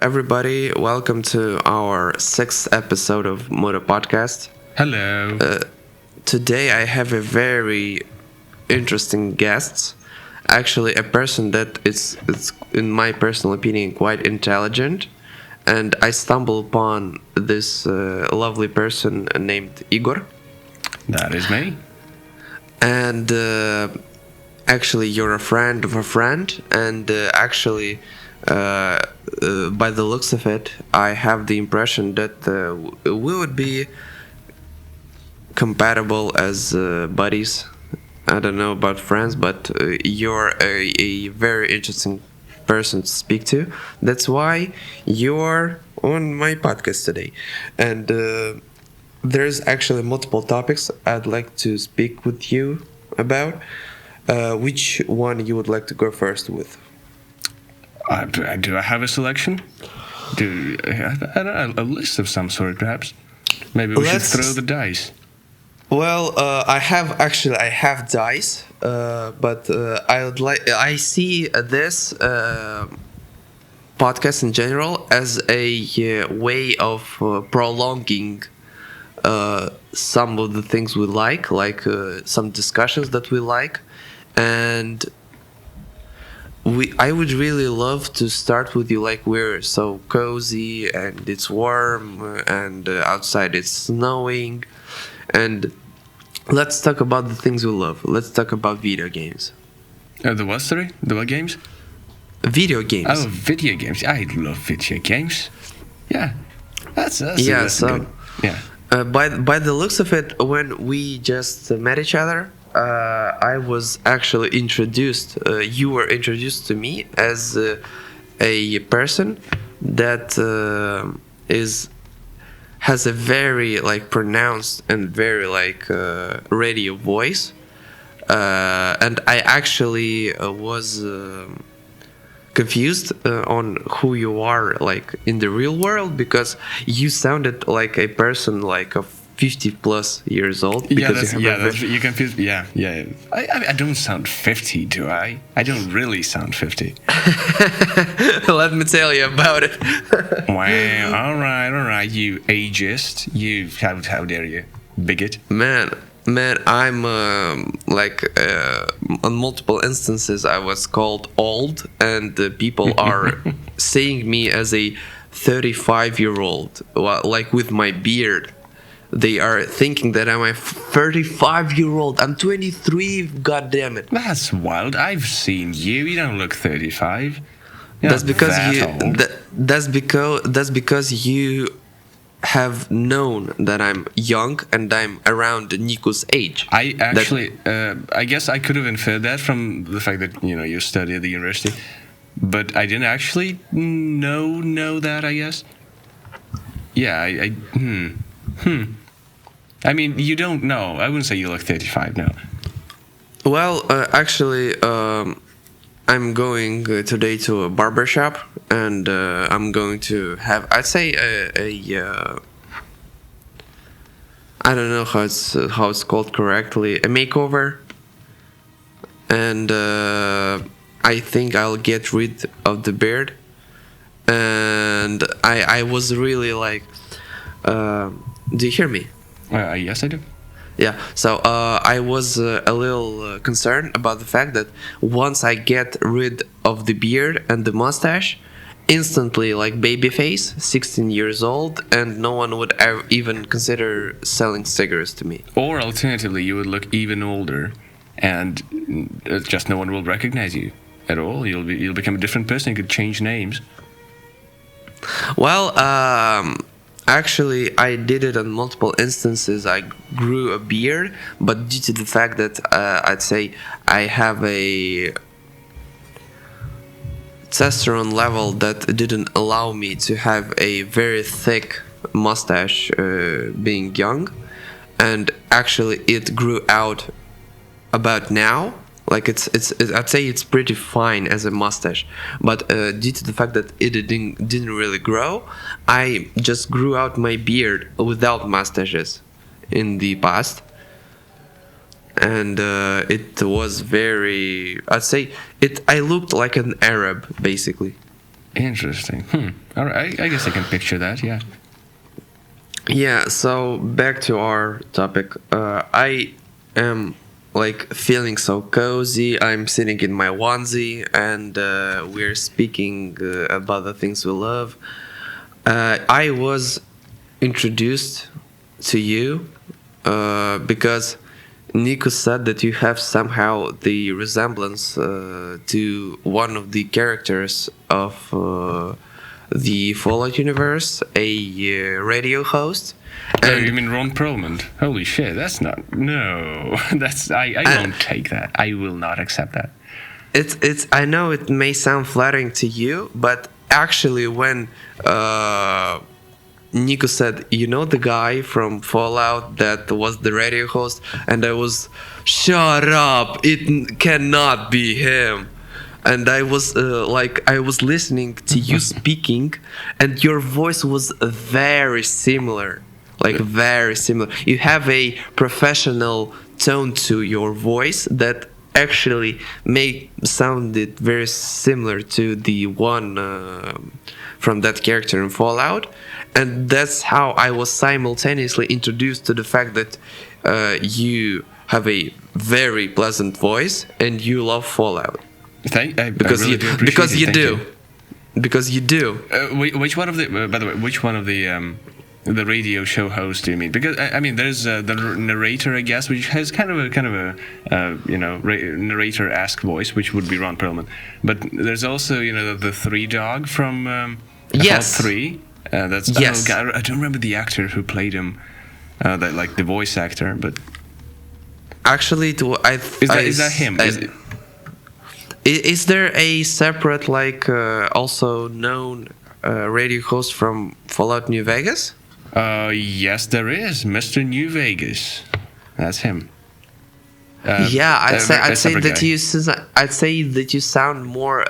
everybody. Welcome to our sixth episode of Moto Podcast. Hello. Today, I have a very interesting guest. Actually, a person that is, in my personal opinion, quite intelligent. And I stumbled upon this lovely person named Igor. That is me. And actually, you're a friend of a friend. And by the looks of it, I have the impression that we would be compatible as buddies. I don't know about friends, but you're a very interesting person to speak to. That's why you're on my podcast today. And there's actually multiple topics I'd like to speak with you about. Which one you would like to go first with? Do I have a selection? Do I have a list of some sort, perhaps? Maybe we should throw the dice. Well, I have dice, but I see this podcast in general as a way of prolonging some of the things we like some discussions that we like, and I would really love to start with you. Like, we're so cozy and it's warm and outside it's snowing, and let's talk about the things we love. Let's talk about video games. The what, sorry? The what games? Video games. Oh, video games. I love video games. Yeah. That's so good. Yeah. By the looks of it, when we just met each other, I was actually introduced. You were introduced to me as a person that has a very pronounced and very radio voice, and I actually was confused on who you are in the real world, because you sounded like a person of 50 plus years old. You confused. Yeah. I don't sound 50, do I? I don't really sound 50. Let me tell you about it. Wow. All right. You ageist. How dare you, bigot? Man, I'm on multiple instances I was called old, and people are seeing me as a 35-year-old, with my beard. They are thinking that I'm a 35-year-old. I'm 23, god damn it. That's wild. I've seen you. You don't look 35. That's because you have known that I'm young and I'm around Niko's age. I guess I could have inferred that from the fact that you study at the university, but I didn't actually know that. I guess. Yeah. I mean, you don't know. I wouldn't say you look 35 now. Well, actually, I'm going today to a barber shop, and I'm going to have, I'd say, I don't know how it's called correctly, a makeover, and I think I'll get rid of the beard, and I was really do you hear me? Yes, I do. Yeah, so I was a little concerned about the fact that once I get rid of the beard and the mustache, instantly babyface, 16 years old, and no one would even consider selling cigarettes to me. Or alternatively, you would look even older, and just no one will recognize you at all. You'll become a different person. You could change names. Well, actually, I did it on multiple instances. I grew a beard, but due to the fact that I'd say I have a testosterone level that didn't allow me to have a very thick mustache being young, and actually it grew out about now. I'd say it's pretty fine as a mustache, but due to the fact that it didn't really grow, I just grew out my beard without mustaches in the past, and it was very. I'd say it. I looked like an Arab, basically. Interesting. All right. I guess I can picture that. Yeah. Yeah, so back to our topic. I am like feeling so cozy. I'm sitting in my onesie and we're speaking about the things we love. I was introduced to you because Nico said that you have somehow the resemblance to one of the characters of the Fallout universe, a radio host. Oh, you mean Ron Perlman? Holy shit, that's not. No, that's. I won't take that. I will not accept that. It's I know it may sound flattering to you, but actually when Nico said, you know the guy from Fallout that was the radio host, and I was, shut up, it cannot be him. And I was I was listening to you speaking, and your voice was very similar, like very similar. You have a professional tone to your voice that actually sounded very similar to the one from that character in Fallout, and that's how I was simultaneously introduced to the fact that you have a very pleasant voice and you love Fallout. Because you do. Because you do. Which one of the? By the way, which one of the radio show hosts do you mean? Because I mean, there's the narrator, I guess, which has kind of a narrator-esque voice, which would be Ron Perlman. But there's also the Three Dog from Fallout 3. That's yes. I don't remember the actor who played him, the voice actor, but actually, is that him? Is there a separate, also known radio host from Fallout New Vegas? Yes, there is, Mr. New Vegas. That's him. Yeah, I'd say that you sound more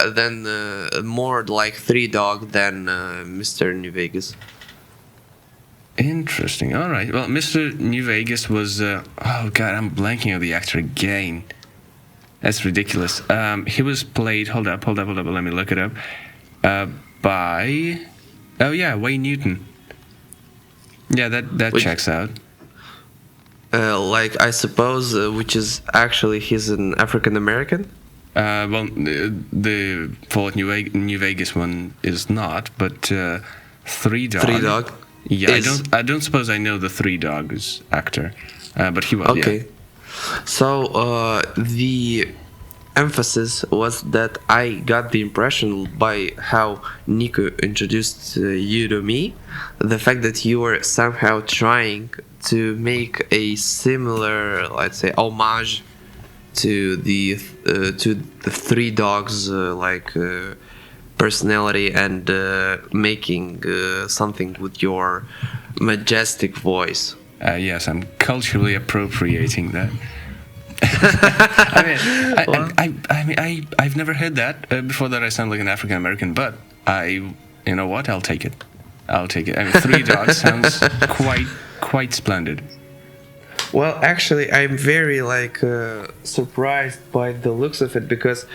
like Three Dog than Mr. New Vegas. Interesting. All right. Well, Mr. New Vegas was. Oh God, I'm blanking on the actor again. That's ridiculous. He was played. Hold up. Let me look it up. By. Oh yeah, Wayne Newton. Yeah, that checks out. I suppose, which is actually he's an African American. Well, the Fallout New Vegas one is not, but Three Dog. Three Dog. Yeah, I don't suppose I know the Three Dogs actor, but he was. Okay. Yeah. So the emphasis was that I got the impression by how Nico introduced you to me, the fact that you were somehow trying to make a similar, let's say, homage to the Three Dogs personality and making something with your majestic voice. Yes, I'm culturally appropriating that. I've never heard that before. That I sound like an African American, but you know what? I'll take it. I mean, Three Dogs sounds quite splendid. Well, actually, I'm very surprised by the looks of it because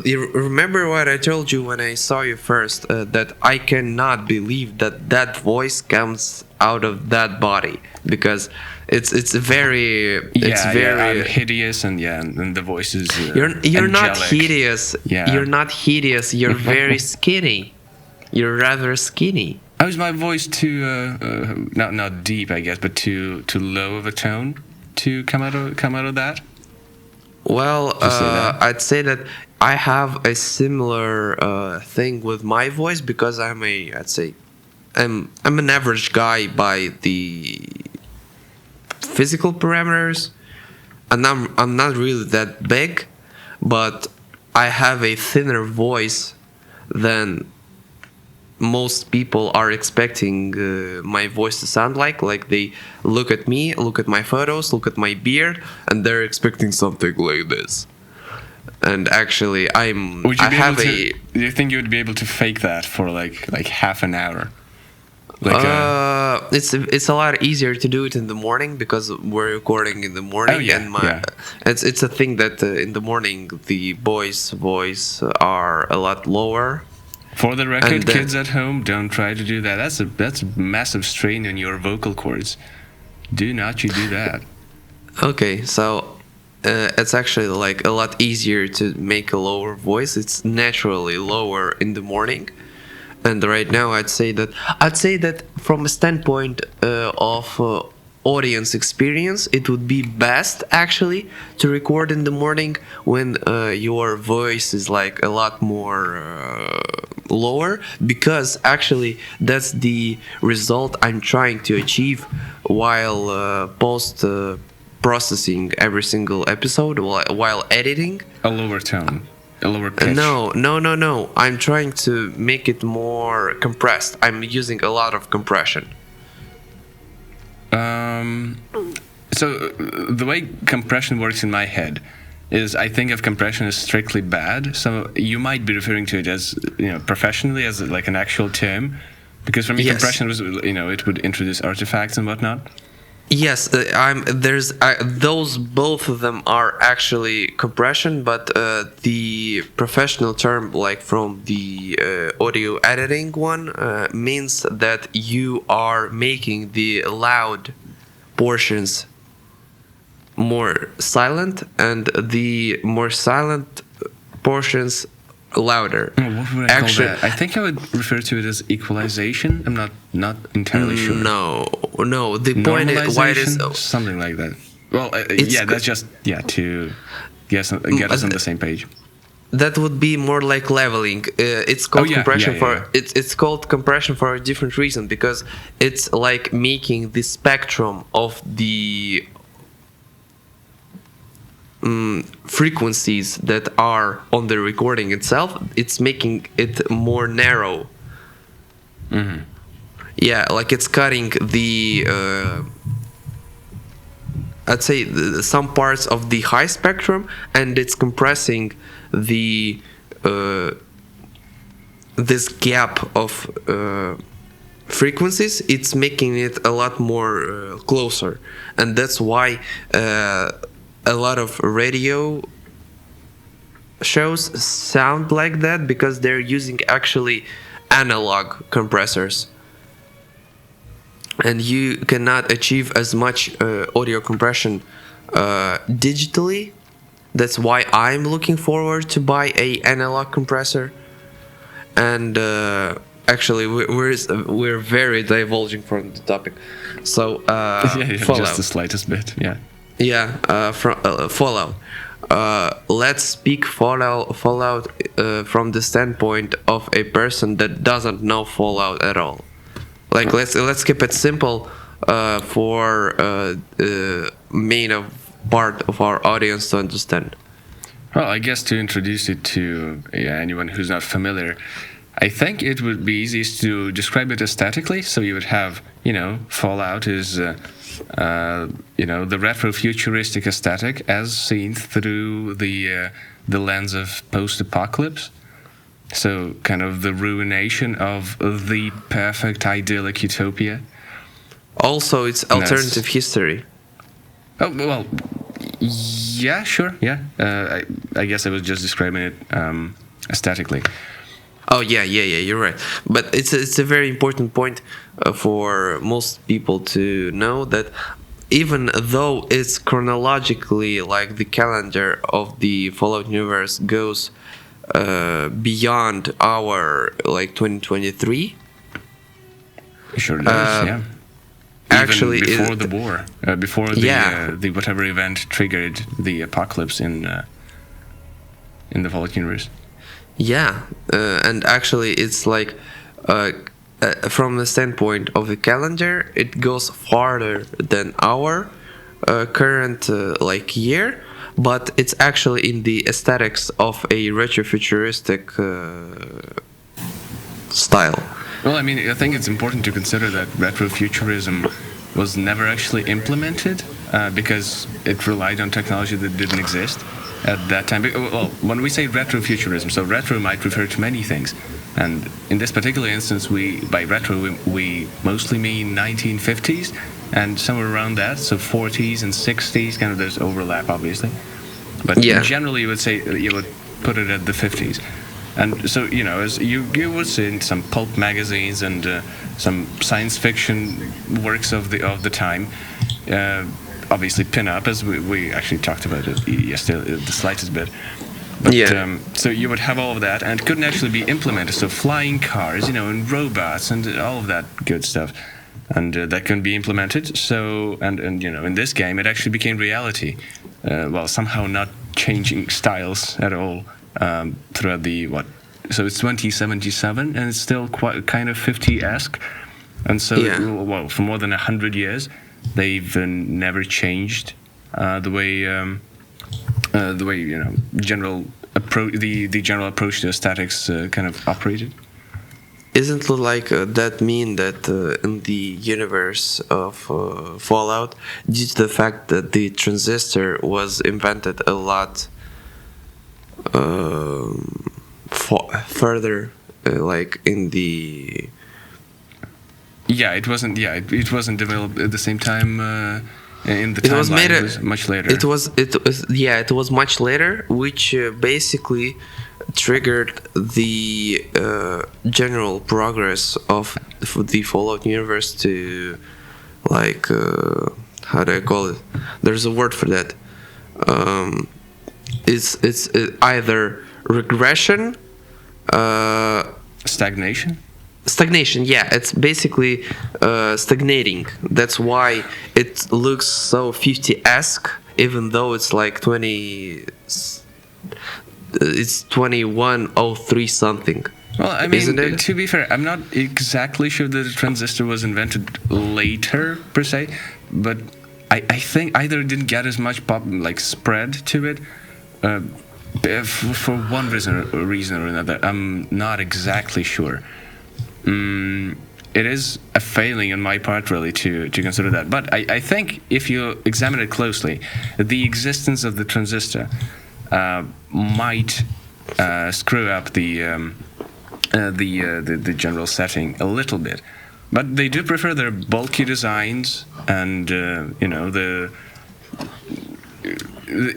you remember what I told you when I saw you first, that I cannot believe that voice comes out of that body, because it's very hideous, and the voice is you're angelic. not hideous. Yeah. You're not hideous. You're very skinny. You're rather skinny. How is my voice too not deep, I guess, but too low of a tone to come out of that? Well, I'd say that I have a similar thing with my voice because I'm an average guy by the physical parameters, and I'm not really that big, but I have a thinner voice than most people are expecting my voice to sound like. Like, they look at me, look at my photos, look at my beard, and they're expecting something like this. And actually, do you think you would be able to fake that for like half an hour? It's a lot easier to do it in the morning because we're recording in the morning. Oh, yeah, and it's a thing that in the morning the boys' voice are a lot lower. For the record, And kids at home, don't try to do that. That's a massive strain on your vocal cords. Do not you do that. Okay, so it's actually like a lot easier to make a lower voice. It's naturally lower in the morning, and right now I'd say that from a standpoint of audience experience, it would be best actually to record in the morning when your voice is like a lot more lower, because actually that's the result I'm trying to achieve while post processing every single episode while editing. A lower tone, a lower pitch. No. I'm trying to make it more compressed. I'm using a lot of compression. So the way compression works in my head is I think of compression as strictly bad. So you might be referring to it as, professionally as like an actual term, because for me Yes. compression was, it would introduce artifacts and whatnot. Yes, those both of them are actually compression, but the professional term, like from the audio editing one, means that you are making the loud portions more silent and the more silent portions louder. What would I call that? I think I would refer to it as equalization. I'm not entirely sure. No. The point is why it is Normalization? Something like that. Well, It's that's just to get us on the same page. that would be more like leveling. It's called compression for it's called compression for a different reason, because it's like making the spectrum of the frequencies that are on the recording itself. It's making it more narrow. Mm-hmm. Yeah, like it's cutting the I'd say some parts of the high spectrum, and it's compressing the this gap of frequencies. It's making it a lot more closer, and that's why a lot of radio shows sound like that, because they're using actually analog compressors, and you cannot achieve as much audio compression digitally. That's why I'm looking forward to buy a analog compressor. And actually, we're very divulging from the topic. So Fallout. Just the slightest bit. Yeah. Yeah, Fallout. Let's speak Fallout from the standpoint of a person that doesn't know Fallout at all. Like let's keep it simple for main part of our audience to understand. Well, I guess to introduce it to anyone who's not familiar, I think it would be easiest to describe it aesthetically. So you would have, Fallout is, the retro-futuristic aesthetic as seen through the lens of post-apocalypse. So kind of the ruination of the perfect idyllic utopia. Also, it's alternative history. Oh, well, yeah, sure, yeah. I guess I was just describing it aesthetically. Oh yeah, you're right. But it's a very important point for most people to know, that even though it's chronologically like the calendar of the Fallout universe goes beyond our like 2023. Sure does, yeah. Actually, even before the war, before the whatever event triggered the apocalypse in the Fallout universe. Yeah, and actually, it's like from the standpoint of the calendar, it goes farther than our current like year, but it's actually in the aesthetics of a retrofuturistic style. Well, I mean, I think it's important to consider that retrofuturism was never actually implemented because it relied on technology that didn't exist at that time. Well, when we say retrofuturism, so retro might refer to many things. And in this particular instance, by retro, we mostly mean 1950s and somewhere around that, so 40s and 60s, kind of there's overlap, obviously. But generally, you would put it at the 50s. And so, as you would see in some pulp magazines and some science fiction works of the time, obviously pin-up, as we actually talked about it yesterday, the slightest bit. But, Yeah. so you would have all of that, and it couldn't actually be implemented. So flying cars, and robots, and all of that good stuff, and that couldn't be implemented. So, and in this game, it actually became reality. Well, somehow not changing styles at all throughout the what. So it's 2077, and it's still quite kind of 50-esque. And so, Yeah. well, for more than 100 years, they've never changed the way general approach, the general approach to aesthetics kind of operated. Isn't it like that mean that in the universe of Fallout, due to the fact that the transistor was invented a lot further, like in the Yeah, it wasn't. Yeah, it wasn't developed at the same time. In the it was timeline, made it was much later. it was much later, which basically triggered the general progress of the Fallout universe to, like, how do I call it? There's a word for that. It's either regression, Stagnation. stagnation. Yeah, it's basically stagnating. That's why it looks so 50-esque, even though it's like 20. It's 2103 something. Well, I mean, Isn't it? to be fair, I'm not exactly sure that the transistor was invented later per se, but I think either it didn't get as much spread to it. For one reason or another, I'm not exactly sure. It is a failing on my part, really, to consider that. But I think if you examine it closely, the existence of the transistor might screw up the general setting a little bit. But they do prefer their bulky designs, and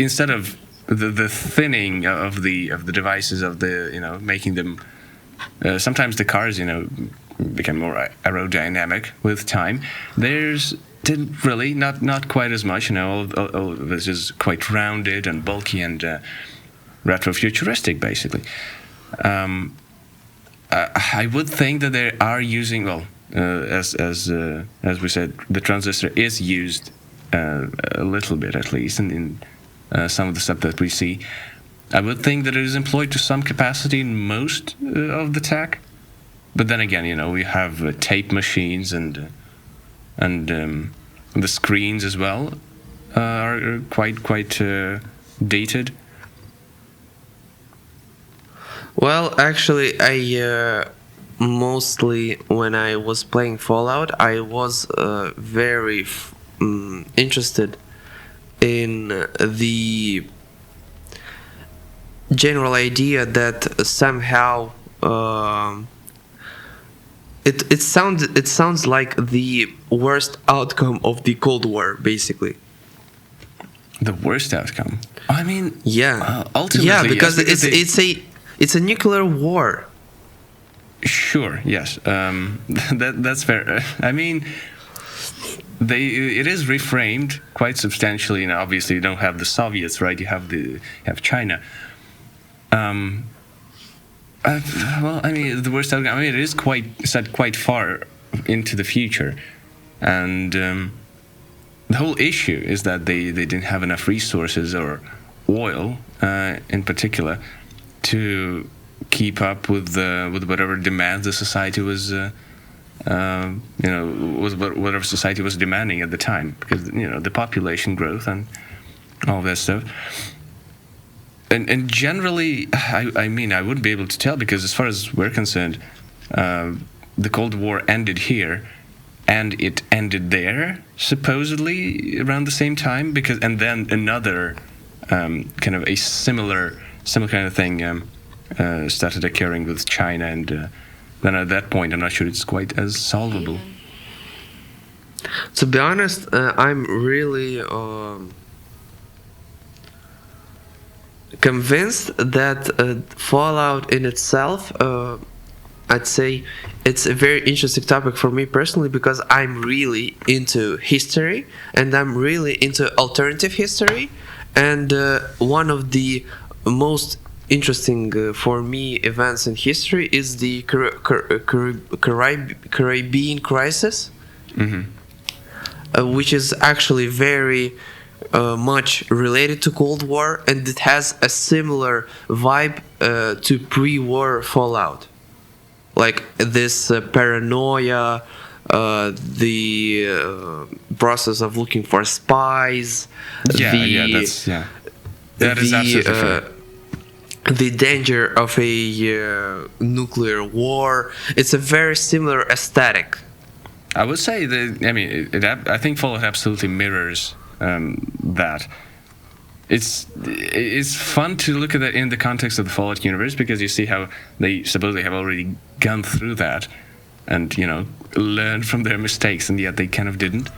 instead of the thinning of the devices, making them. Sometimes the cars, become more aerodynamic with time. Theirs didn't really, not quite as much. All of this is quite rounded and bulky and retro-futuristic, basically. I would think that they are using, as we said, the transistor is used a little bit, at least, in some of the stuff that we see. I would think that it is employed to some capacity in most of the tech, but then again, we have tape machines and the screens as well are quite dated. Well, actually, I mostly, when I was playing Fallout, I was very interested in the general idea that somehow it sounds like the worst outcome of the Cold War, basically. The worst outcome. I mean, Yeah, ultimately, yeah, because yes, it's a nuclear war. Sure, yes, that's fair. I mean, it is reframed quite substantially. Obviously, you don't have the Soviets, right? You have China. Well, I mean, the worst outcome. I mean, it is set quite far into the future, and the whole issue is that they didn't have enough resources or oil, in particular, to keep up with whatever demands the society was. Whatever society was demanding at the time, because the population growth and all that stuff. And generally, I mean, I wouldn't be able to tell, because as far as we're concerned, the Cold War ended here, and it ended there, supposedly around the same time, and then another kind of a similar kind of thing started occurring with China, and then at that point, I'm not sure it's quite as solvable. To be honest, I'm really convinced that Fallout in itself, I'd say it's a very interesting topic for me personally because I'm really into history and I'm really into alternative history. And one of the most interesting for me events in history is the Caribbean crisis, which is actually very much related to Cold War, and it has a similar vibe to pre-war Fallout. Like this paranoia, the process of looking for spies, that is absolutely fair. The danger of a nuclear war. It's a very similar aesthetic. I would say that, I mean, I think Fallout absolutely mirrors that. It's fun to look at that in the context of the Fallout universe because you see how they supposedly have already gone through that and, you know, learned from their mistakes, and yet they kind of didn't.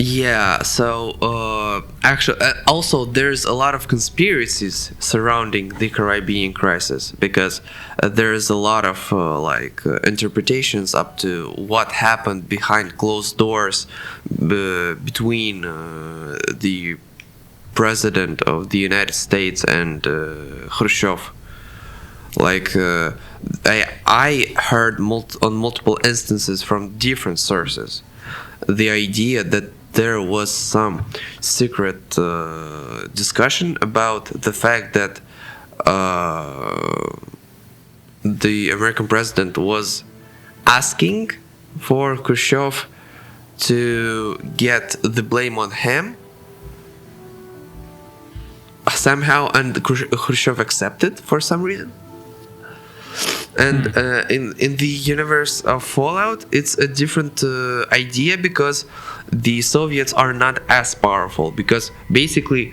Yeah, so actually, also there's a lot of conspiracies surrounding the Caribbean crisis because there's a lot of interpretations up to what happened behind closed doors between the president of the United States and Khrushchev. Like I heard on multiple instances from different sources the idea that there was some secret discussion about the fact that the American president was asking for Khrushchev to get the blame on him somehow, and Khrushchev accepted for some reason. And in the universe of Fallout, it's a different idea because the Soviets are not as powerful. Because basically,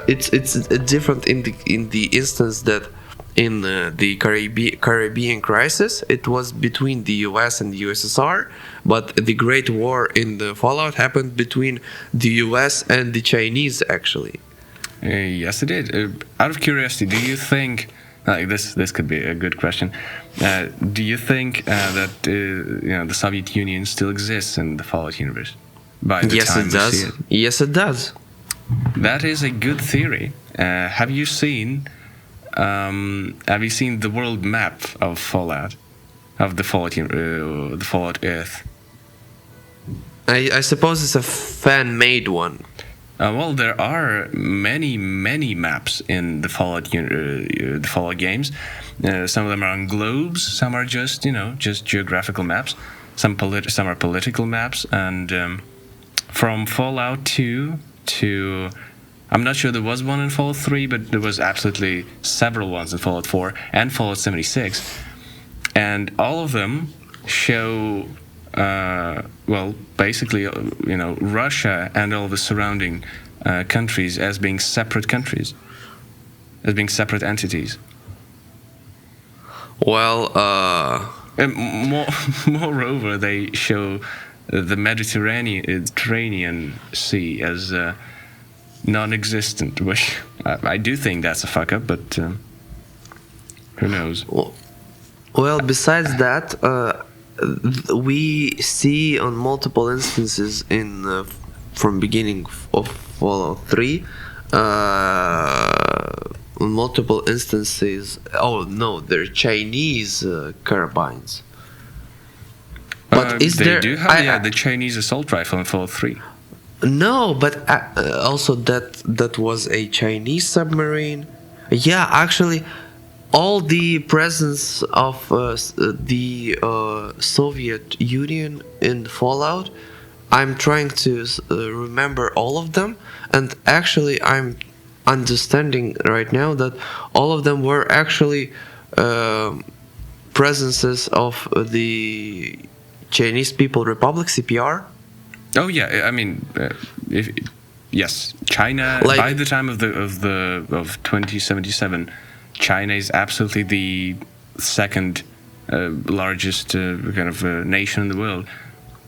it's different in the instance that in the Caribbean crisis, it was between the U.S. and the USSR, but the Great War in the Fallout happened between the U.S. and the Chinese, actually. Yes, it did. Out of curiosity, do you think? This could be a good question. Do you think that the Soviet Union still exists in the Fallout universe? Yes, it does. Yes, it does. That is a good theory. Have you seen the world map of Fallout, of the Fallout Earth? I suppose it's a fan-made one. Well, there are many maps in the Fallout games. Some of them are on globes. Some are just geographical maps. Some are political maps. And from Fallout 2 to, I'm not sure there was one in Fallout 3, but there was absolutely several ones in Fallout 4 and Fallout 76. And all of them show basically, Russia and all the surrounding countries as being separate countries, as being separate entities. Well, and moreover, they show the Mediterranean Sea as non-existent, which I do think that's a fuck up, but who knows? Well, besides that, we see on multiple instances from beginning of Fallout 3 multiple instances, they're Chinese carabines, but they do have the Chinese assault rifle in Fallout 3. No, but also that was a Chinese submarine. Yeah, actually all the presence of the Soviet Union in Fallout, I'm trying to remember all of them, and actually I'm understanding right now that all of them were actually presences of the Chinese People Republic, CPR. Oh yeah, I mean, yes, China. By the time of 2077. China is absolutely the second largest nation in the world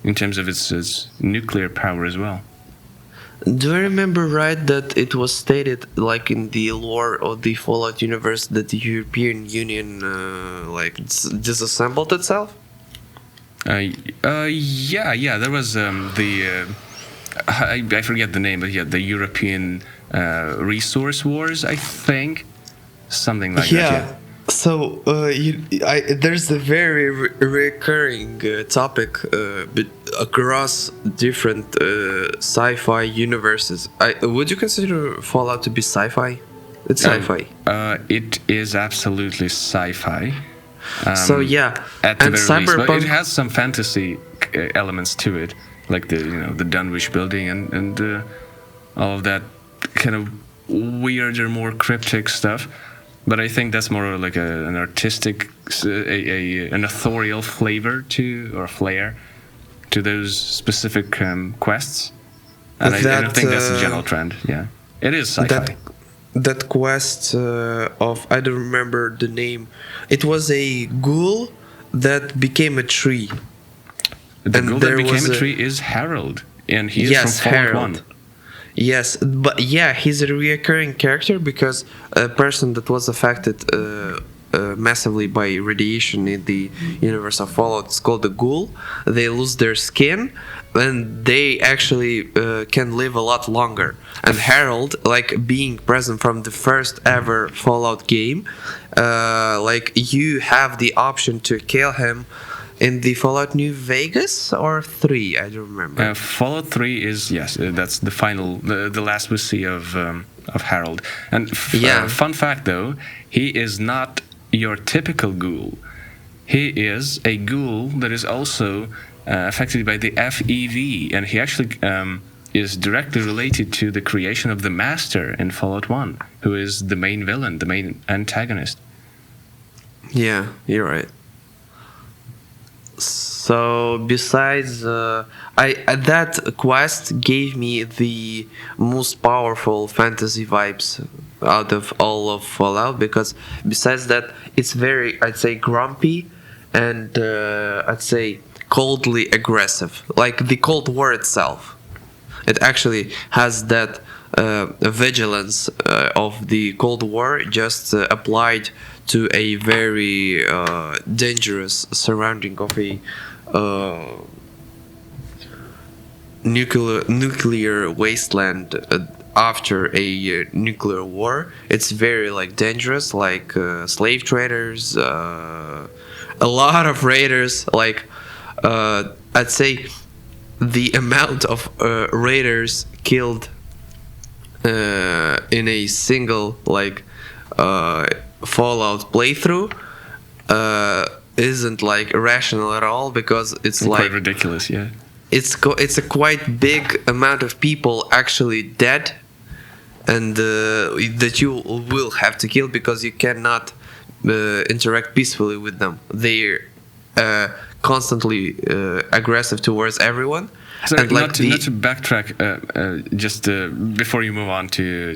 in terms of its nuclear power as well. Do I remember right that it was stated, like in the lore of the Fallout universe, that the European Union disassembled itself? Yeah. There was I forget the name, but yeah, the European Resource Wars, I think, something like that. Yeah. So there's a very recurring topic across different sci-fi universes. Would you consider Fallout to be sci-fi? It's sci-fi. It is absolutely sci-fi. So yeah, at the and very least, but Cyberpunk. it has some fantasy elements to it, like the Dunwich building and all of that kind of weirder, more cryptic stuff. But I think that's more like an artistic, an authorial flavor or flair to those specific quests. And I don't think that's a general trend. Yeah, it is sci-fi. That quest of, I don't remember the name. It was a ghoul that became a tree. The ghoul that became a tree is Harold, and he is from Fallout 1. Yes, but yeah, he's a recurring character because a person that was affected massively by radiation in the universe of Fallout is called the ghoul. They lose their skin and they actually can live a lot longer. And Harold, like being present from the first ever Fallout game, like you have the option to kill him in the Fallout New Vegas or 3, I don't remember. Fallout 3 is, yes, that's the final, the last we see of Harold. And fun fact though, he is not your typical ghoul. He is a ghoul that is also affected by the FEV, and he actually is directly related to the creation of the Master in Fallout 1, who is the main villain, the main antagonist. Yeah, you're right. So besides, that quest gave me the most powerful fantasy vibes out of all of Fallout, because besides that, it's very, I'd say, grumpy and I'd say coldly aggressive, like the Cold War itself. It actually has that vigilance of the Cold War, just applied to a very dangerous surrounding of a nuclear wasteland after a nuclear war. It's very like dangerous, like slave traders, a lot of raiders. Like I'd say the amount of raiders killed in a single like Fallout playthrough isn't like rational at all, because it's quite like ridiculous. Yeah, it's a quite big amount of people actually dead, and that you will have to kill because you cannot interact peacefully with them. They're constantly aggressive towards everyone. Sorry, and like not to backtrack, just before you move on to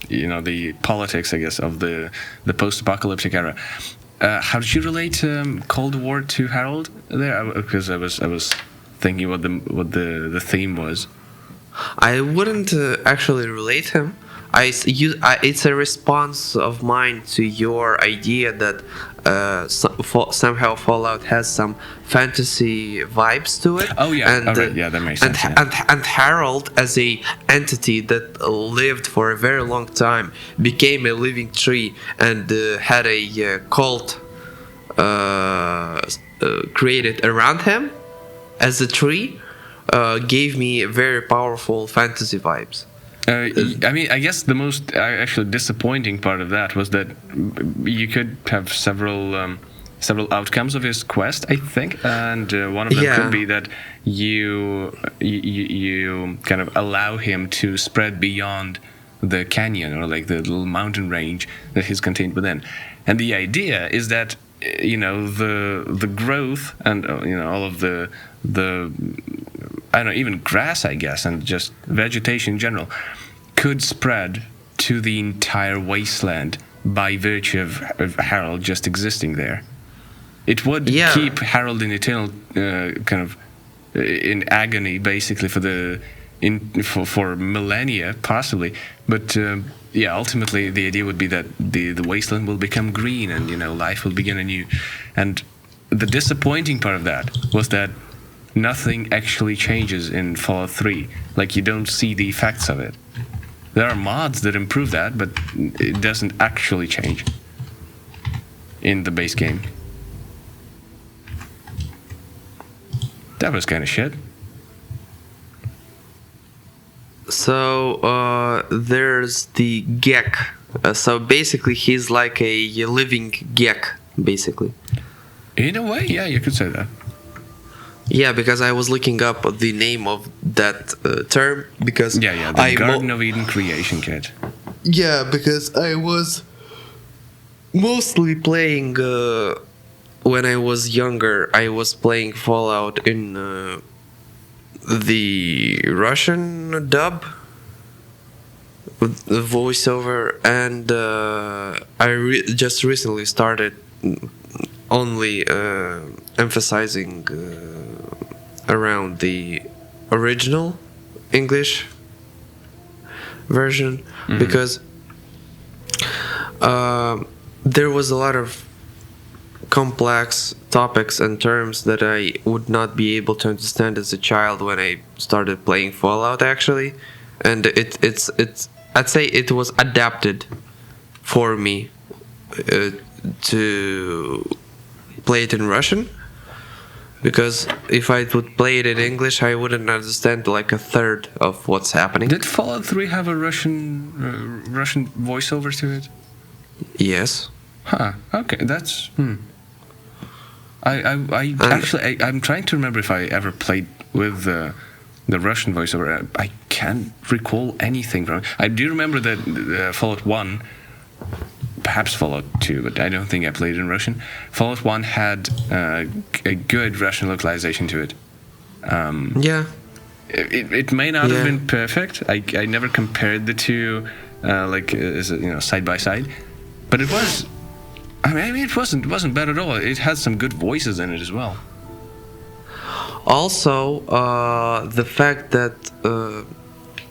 the politics, I guess, of the post-apocalyptic era. How did you relate Cold War to Harold there? Because I was thinking what the theme was. I wouldn't actually relate him. It's a response of mine to your idea that somehow Fallout has some fantasy vibes to it. Oh yeah, and, yeah, that makes sense. And Harold, as a entity that lived for a very long time, became a living tree and had a cult created around him as a tree, gave me very powerful fantasy vibes. I mean, I guess the most actually disappointing part of that was that you could have several outcomes of his quest, I think, and one of them could be that you kind of allow him to spread beyond the canyon, or like the little mountain range that he's contained within. And the idea is that the growth and all of the I don't know, even grass, I guess, and just vegetation in general, could spread to the entire wasteland by virtue of Harold just existing there. It would keep Harold in eternal kind of in agony, basically, for the for millennia, possibly. But ultimately the idea would be that the wasteland will become green, and life will begin anew. And the disappointing part of that was that nothing actually changes in Fallout 3. Like, you don't see the effects of it. There are mods that improve that, but it doesn't actually change in the base game. That was kind of shit. So there's the Gek. So basically, he's like a living Gek, basically. In a way, yeah, you could say that. Yeah, because I was looking up the name of that term because the Garden of Eden creation kit. Yeah, because I was mostly playing when I was younger. I was playing Fallout in the Russian dub with the voiceover, and I just recently started only emphasizing around the original English version, because there was a lot of complex topics and terms that I would not be able to understand as a child when I started playing Fallout, actually. And it's I'd say it was adapted for me to play it in Russian, because if I would play it in English, I wouldn't understand like a third of what's happening. Did Fallout 3 have a Russian voiceover to it? Yes. Huh. Okay, that's. I'm trying to remember if I ever played with the Russian voiceover. I can't recall anything from it. I do remember that Fallout 1, perhaps Fallout 2, but I don't think I played in Russian. Fallout 1 had a good Russian localization to it. Yeah. It may not have been perfect. I never compared the two side by side, but it was. I mean, it wasn't bad at all. It had some good voices in it as well. Also, the fact that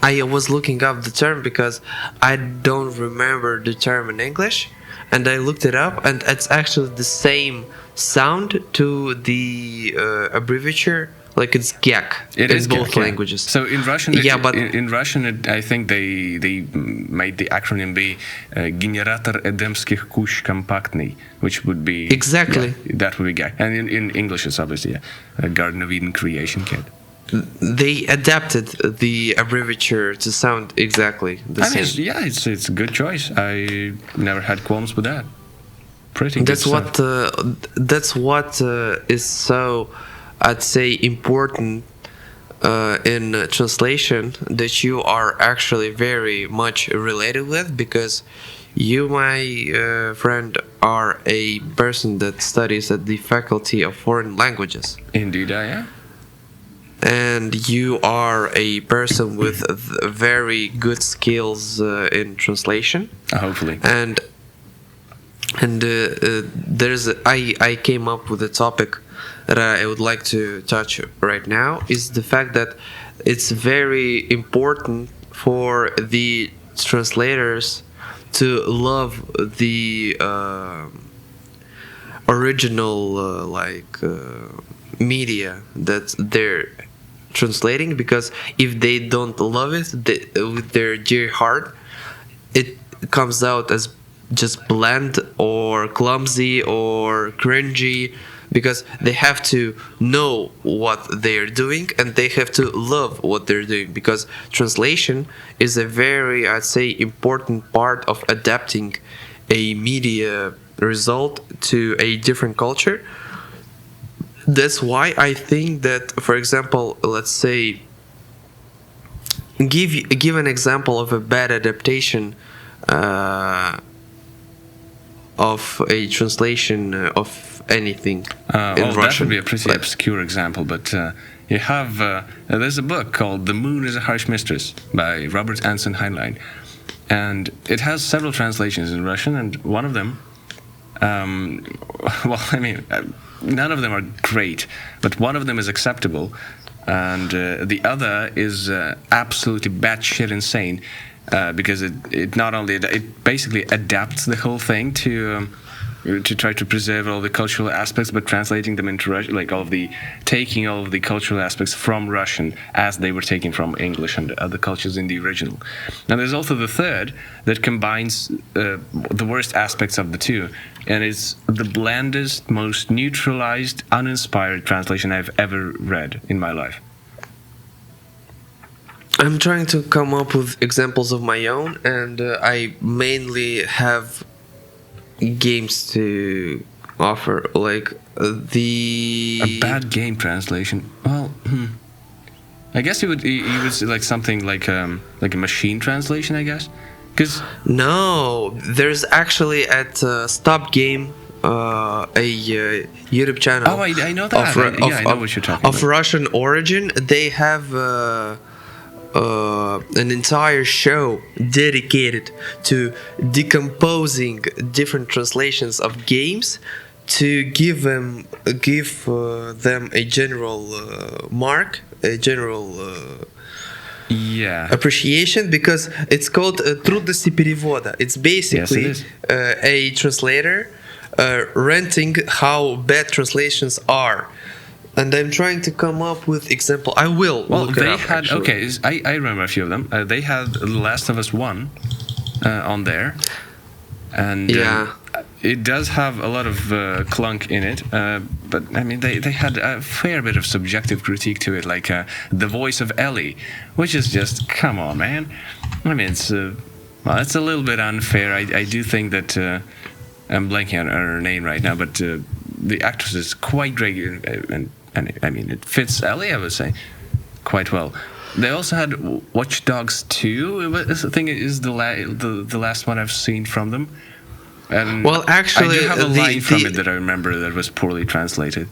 I was looking up the term because I don't remember the term in English, and I looked it up, and it's actually the same sound to the abbreviature. Like, it's Gek in both languages. So in Russian, in Russian, I think they made the acronym be Generator Edemskих Kush Kompaktny, which would be exactly that would be Gek. And in English, it's obviously a Garden of Eden creation kit. They adapted the abbreviature to sound exactly the same. It's a good choice. I never had qualms with that. Pretty good stuff. That's what is so, I'd say, important in translation, that you are actually very much related with, because you, my friend, are a person that studies at the Faculty of Foreign Languages. Indeed, I am. And you are a person with very good skills in translation. Hopefully. And I came up with a topic that I would like to touch right now, is the fact that it's very important for the translators to love the original media that they're translating, because if they don't love it with their dear heart, it comes out as just bland or clumsy or cringy, because they have to know what they're doing and they have to love what they're doing, because translation is a very, I'd say, important part of adapting a media result to a different culture. That's why I think that, for example, let's say, give an example of a bad adaptation of a translation of anything in Russian. That would be a pretty obscure example, but you have there's a book called "The Moon is a Harsh Mistress" by Robert Anson Heinlein, and it has several translations in Russian, and one of them well, I mean, none of them are great, but one of them is acceptable, and the other is absolutely batshit insane, because it not only it basically adapts the whole thing to try to preserve all the cultural aspects, but translating them into Russian, like taking all of the cultural aspects from Russian as they were taken from English and other cultures in the original. And there's also the third that combines the worst aspects of the two, and it's the blandest, most neutralized, uninspired translation I've ever read in my life. I'm trying to come up with examples of my own, and I mainly have games to offer, like a bad game translation. Well, I guess it would like something like a machine translation, I guess, because no, there's actually at Stop Game a YouTube channel. Oh, I know that. I know what you're talking of about. Russian origin. They have an entire show dedicated to decomposing different translations of games to give them a general mark, a general appreciation, because it's called Трудности перевода. It's basically a translator ranting how bad translations are. And I'm trying to come up with example. I will. Well, look they it up, had actually. okay. I remember a few of them. They had The Last of Us 1 on there, and it does have a lot of clunk in it. But I mean, they had a fair bit of subjective critique to it, like the voice of Ellie, which is just, come on, man. I mean, it's a little bit unfair. I do think that I'm blanking on her name right now, but the actress is quite great, and I mean, it fits Ellie, I would say, quite well. They also had Watch Dogs 2. I think it is the last one I've seen from them. And well, actually, I do have a line from it that I remember that was poorly translated.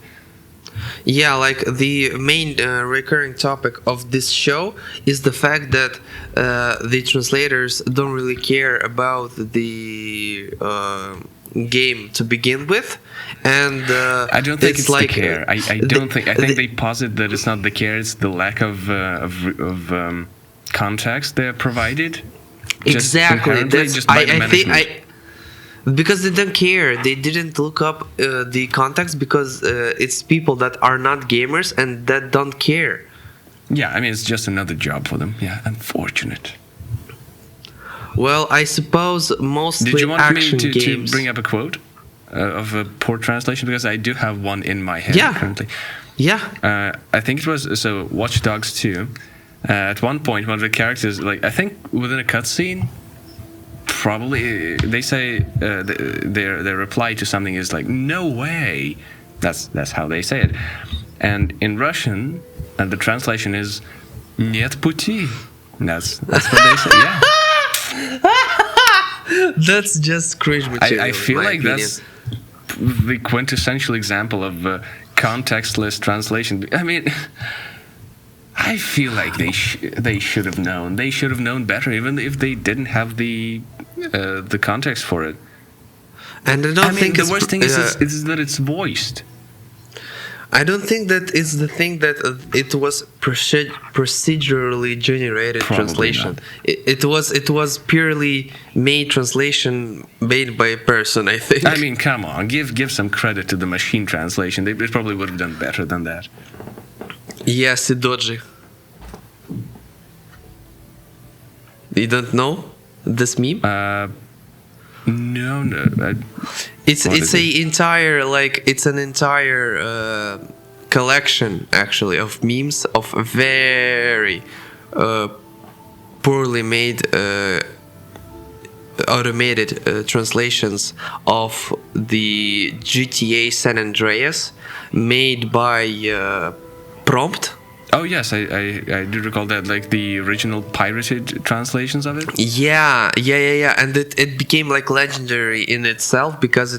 Yeah, like the main recurring topic of this show is the fact that the translators don't really care about the game to begin with, and I don't think it's like the care. I don't think. I think they posit that it's not the care; it's the lack of context they're provided. Exactly. Just by the management. Because they don't care. They didn't look up the context because it's people that are not gamers and that don't care. Yeah, I mean, it's just another job for them. Yeah, unfortunate. Well, I suppose mostly Did you want action me to games. bring up a quote of a poor translation? Because I do have one in my head currently. Yeah. I think it was Watch Dogs 2. At one point, one of the characters, like I think within a cutscene, probably they say their reply to something is like, "No way." That's how they say it. And in Russian, the translation is "Нет пути." That's what they say. Yeah. That's just cringe material. I feel in my like opinion. that's the quintessential example of contextless translation. I mean, I feel like they should have known. They should have known better, even if they didn't have the context for it. And I don't think the worst thing is that it's voiced. I don't think that it's the thing that it was procedurally generated Probably translation. not. It was purely made translation made by a person, I think. I mean, come on, give some credit to the machine translation. They probably would have done better than that. Yes, Sidoji. You don't know this meme? No. It's an entire collection actually of memes of very poorly made automated translations of the GTA San Andreas made by Prompt. Oh yes, I do recall that, like the original pirated translations of it. Yeah, and it became like legendary in itself because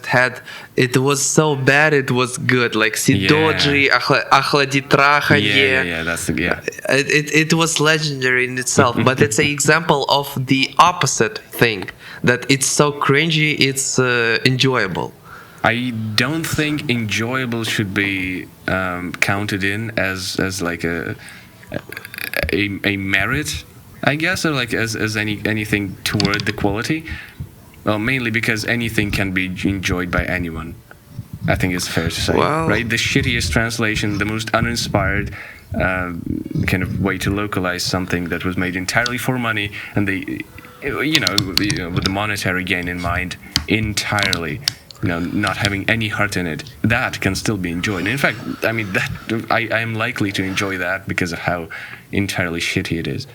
it was so bad it was good, like Sidoji, Охлади траханье. Yeah, that's It was legendary in itself, but it's an example of the opposite thing, that it's so cringy, it's enjoyable. I don't think enjoyable should be counted in as like a merit, I guess, or like as anything toward the quality. Well, mainly because anything can be enjoyed by anyone. I think it's fair to say, Well- right? The shittiest translation, the most uninspired kind of way to localize something that was made entirely for money, and with the monetary gain in mind, entirely, not having any heart in it. That can still be enjoyed. In fact, I mean, that I am likely to enjoy that because of how entirely shitty it is.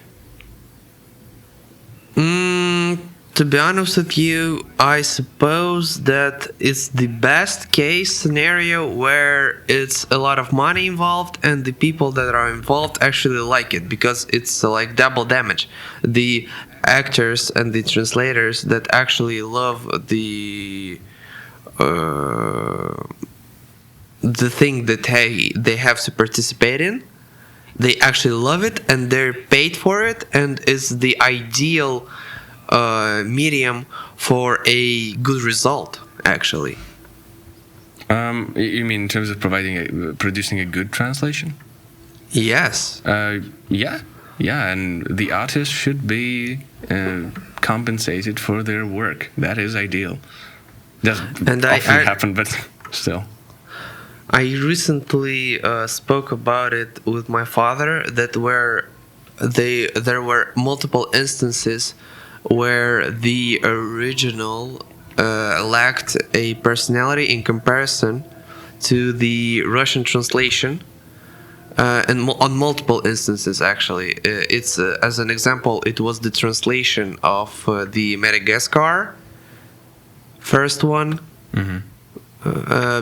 To be honest with you, I suppose that it's the best case scenario where it's a lot of money involved and the people that are involved actually like it, because it's like double damage. The actors and the translators that actually love the thing that they have to participate in, they actually love it and they're paid for it, and is the ideal medium for a good result, actually. You mean in terms of producing a good translation? Yes. Yeah, and the artist should be compensated for their work. That is ideal. Doesn't And often happen, but still. I recently spoke about it with my father, that there were multiple instances where the original lacked a personality in comparison to the Russian translation, and on multiple instances actually. It's as an example, it was the translation of the Madagascar first one.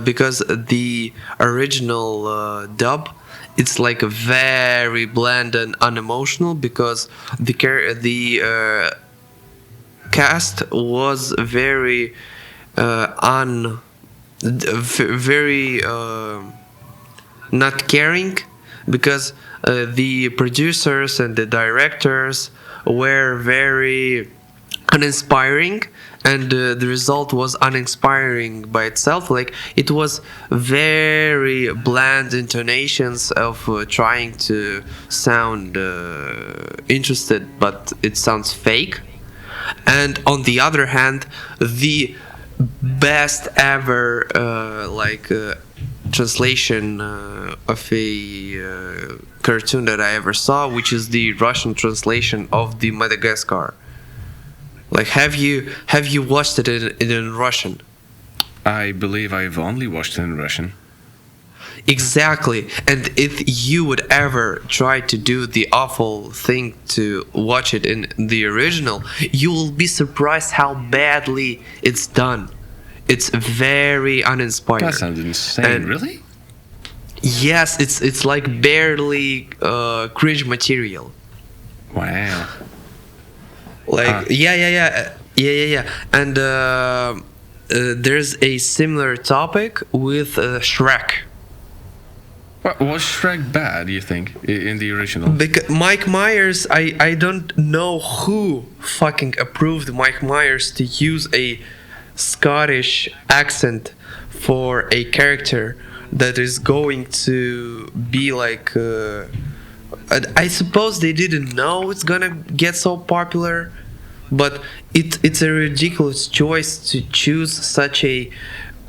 Because the original dub, it's like very bland and unemotional, because the cast was very not caring, because the producers and the directors were very uninspiring, and the result was uninspiring by itself. Like, it was very bland intonations of trying to sound interested, but it sounds fake. And on the other hand, the best ever translation of a cartoon that I ever saw, which is the Russian translation of the Madagascar. Like, have you watched it in Russian? I believe I've only watched it in Russian. Exactly. And if you would ever try to do the awful thing to watch it in the original, you will be surprised how badly it's done. It's very uninspired. That sounds insane. And really? Yes, it's like barely cringe material. Wow. Like, yeah. And there's a similar topic with Shrek. Was Shrek bad, you think, in the original? Because Mike Myers, I don't know who fucking approved Mike Myers to use a Scottish accent for a character that is going to be like... I suppose they didn't know it's gonna get so popular, but it's a ridiculous choice to choose such a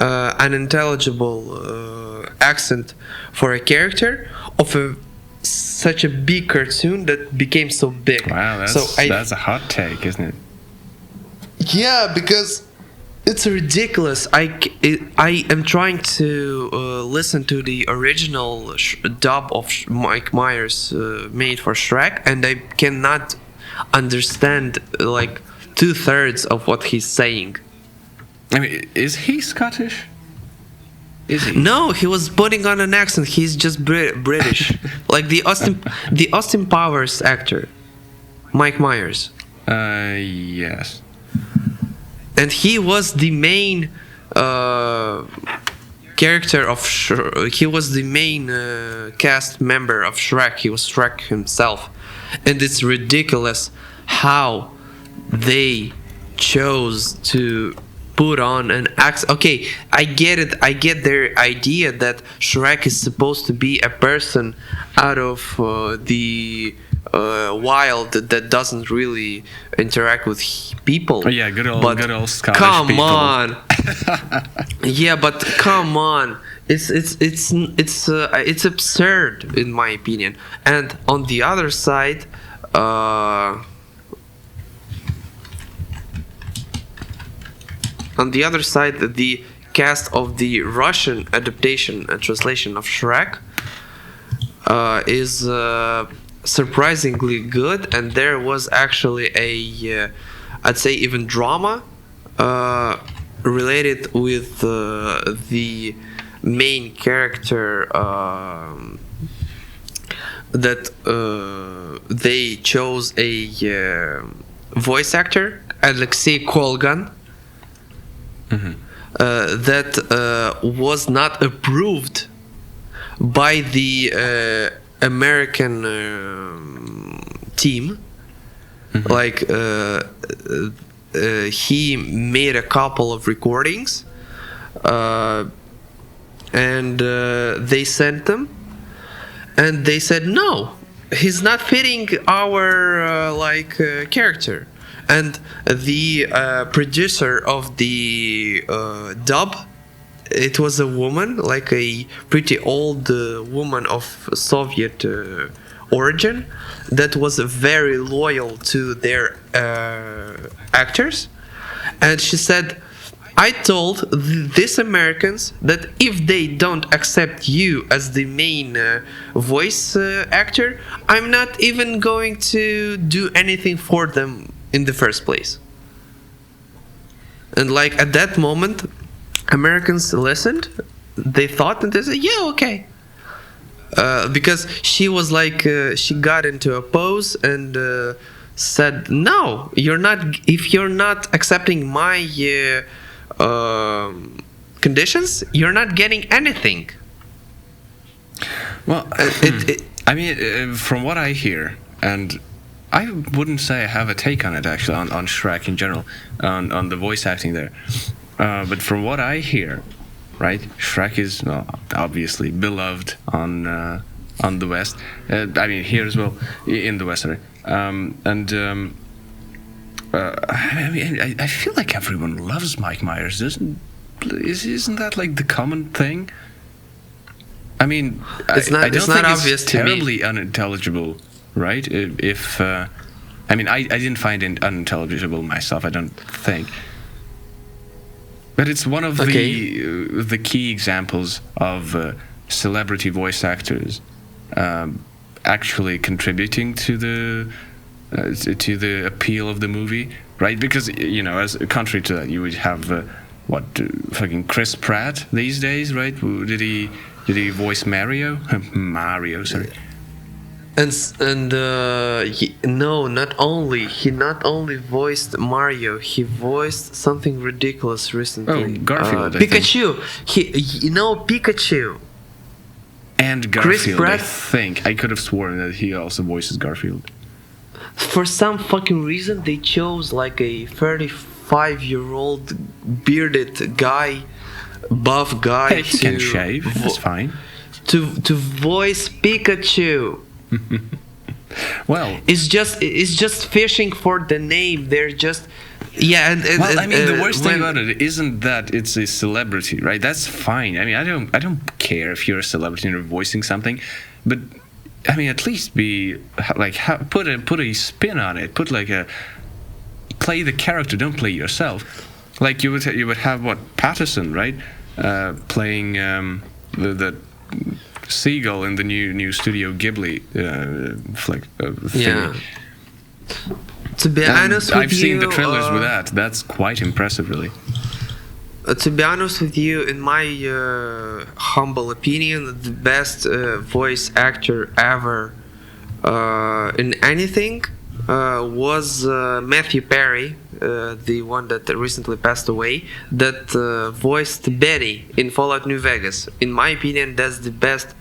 unintelligible accent for a character of such a big cartoon that became so big. Wow, that's a hot take, isn't it? Yeah, because it's ridiculous. I am trying to listen to the original dub of Mike Myers made for Shrek, and I cannot understand like 2/3 of what he's saying. I mean, is he Scottish? Is he? No, he was putting on an accent. He's just British, like the Austin Powers actor, Mike Myers. Yes. And he was the main character of he was the main cast member of Shrek. He was Shrek himself, and it's ridiculous how they chose to put on an accent. Okay, I get it. I get their idea that Shrek is supposed to be a person out of the wild that doesn't really interact with people. Oh, yeah, good old Scottish come people. on. Yeah, but come on. It's absurd in my opinion. And on the other side, the cast of the Russian adaptation and translation of Shrek is surprisingly good, and there was actually I'd say even drama related with the main character that they chose a voice actor, Alexei Kolgan, that was not approved by the American team. Like he made a couple of recordings and they sent them, and they said no, he's not fitting our character. And the producer of the dub, it was a woman, like a pretty old woman of Soviet origin, that was very loyal to their actors. And she said, I told these Americans that if they don't accept you as the main voice actor, I'm not even going to do anything for them in the first place. And like at that moment, Americans listened, they thought, and they said, yeah, okay. Because she was like, she got into a pose and said, no, if you're not accepting my conditions, you're not getting anything. Well, I mean, from what I hear, and I wouldn't say I have a take on it actually, on Shrek in general, on the voice acting there. But from what I hear, right, Shrek is obviously beloved on the West. I mean, here as well, in the West, sorry. I mean, I feel like everyone loves Mike Myers. Isn't that like the common thing? I mean, I don't think it's terribly unintelligible, right? If I mean, I didn't find it unintelligible myself, I don't think. But it's one of the key examples of celebrity voice actors actually contributing to the appeal of the movie, right? Because as contrary to that, you would have fucking Chris Pratt these days, right? Did he voice Mario? Mario, sorry. And he not only voiced Mario, he voiced something ridiculous recently. Oh, Garfield. Pikachu. Pikachu. And Garfield. I think I could have sworn that he also voices Garfield. For some fucking reason, they chose like a 35-year-old bearded guy, buff guy. Hey, he can shave. That's fine. To voice Pikachu. Well, it's just fishing for the name. They're just I mean, the worst thing about it isn't that it's a celebrity, right? That's fine. I mean, I don't care if you're a celebrity and you're voicing something, but I mean, at least be like put a spin on it. Put like play the character. Don't play yourself. Like you would have Patterson, right? Playing the seagull in the new Studio Ghibli thing. Yeah. To be honest with you, I've seen the trailers with that. That's quite impressive, really. To be honest with you, in my humble opinion, the best voice actor ever in anything was Matthew Perry, the one that recently passed away, that voiced Benny in Fallout New Vegas. In my opinion, that's the best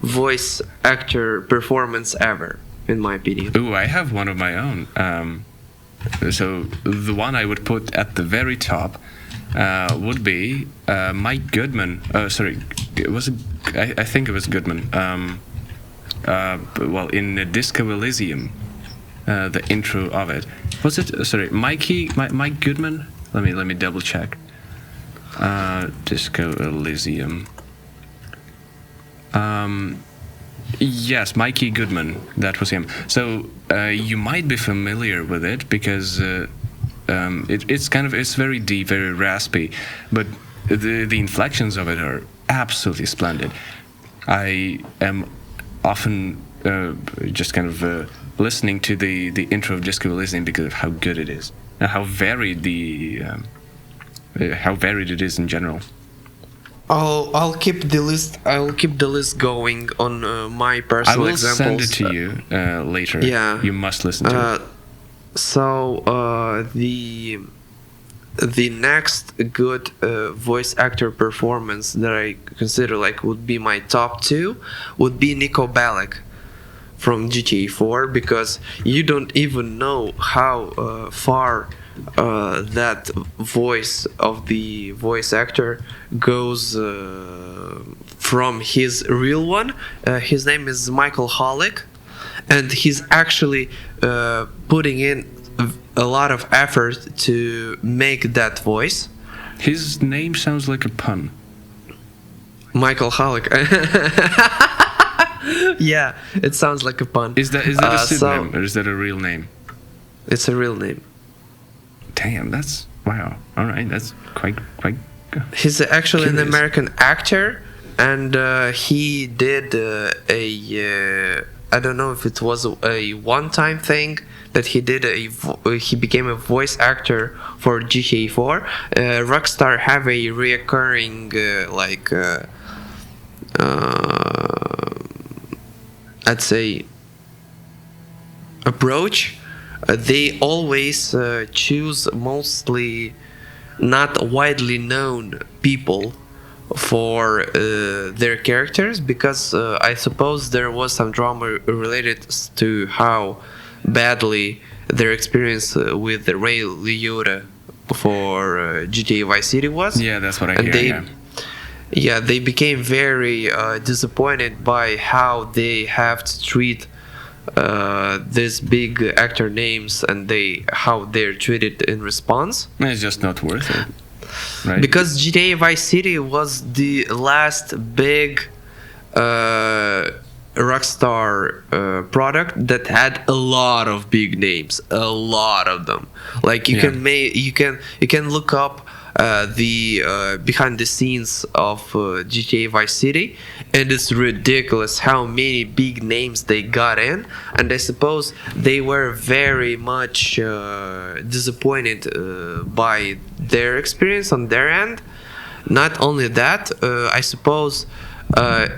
voice actor performance ever, in my opinion. Ooh, I have one of my own. So the one I would put at the very top would be Mike Goodman. Sorry, was it? I think it was Goodman. Well, in Disco Elysium, the intro of it was it. Sorry, Mike Goodman. Let me double check. Disco Elysium. Yes, Mikey Goodman. That was him. So you might be familiar with it because it's very deep, very raspy, but the inflections of it are absolutely splendid. I am often just kind of listening to the intro of Disco Elysium because of how good it is and how varied it is in general. I'll keep the list. I'll keep the list going on my personal I will examples. send it to you later. Yeah. You must listen to it. So the next good voice actor performance that I consider like would be my top two would be Nico Bellic from GTA 4, because you don't even know how far that voice of the voice actor goes from his real one. His name is Michael Hollick, and he's actually putting in a lot of effort to make that voice. His name sounds like a pun. Michael Hollick. Yeah, it sounds like a pun. Is that a pseudonym or is that a real name? It's a real name. Damn, that's wow. All right, that's quite. He's actually an Curious. American actor, and he did I don't know if it was a one-time thing that he did. He became a voice actor for GTA 4. Rockstar have a reoccurring I'd say approach. They always choose mostly not widely known people for their characters, because I suppose there was some drama related to how badly their experience with the Ray Liotta for GTA Vice City was. Yeah, that's what I And hear. Yeah, they became very disappointed by how they have to treat these big actor names, and how they're treated in response. It's just not worth it, right? Because GTA Vice City was the last big Rockstar product that had a lot of big names, a lot of them. Like you can look up the behind the scenes of GTA Vice City, and it's ridiculous how many big names they got in. And I suppose they were very much disappointed by their experience on their end. Not only that, I suppose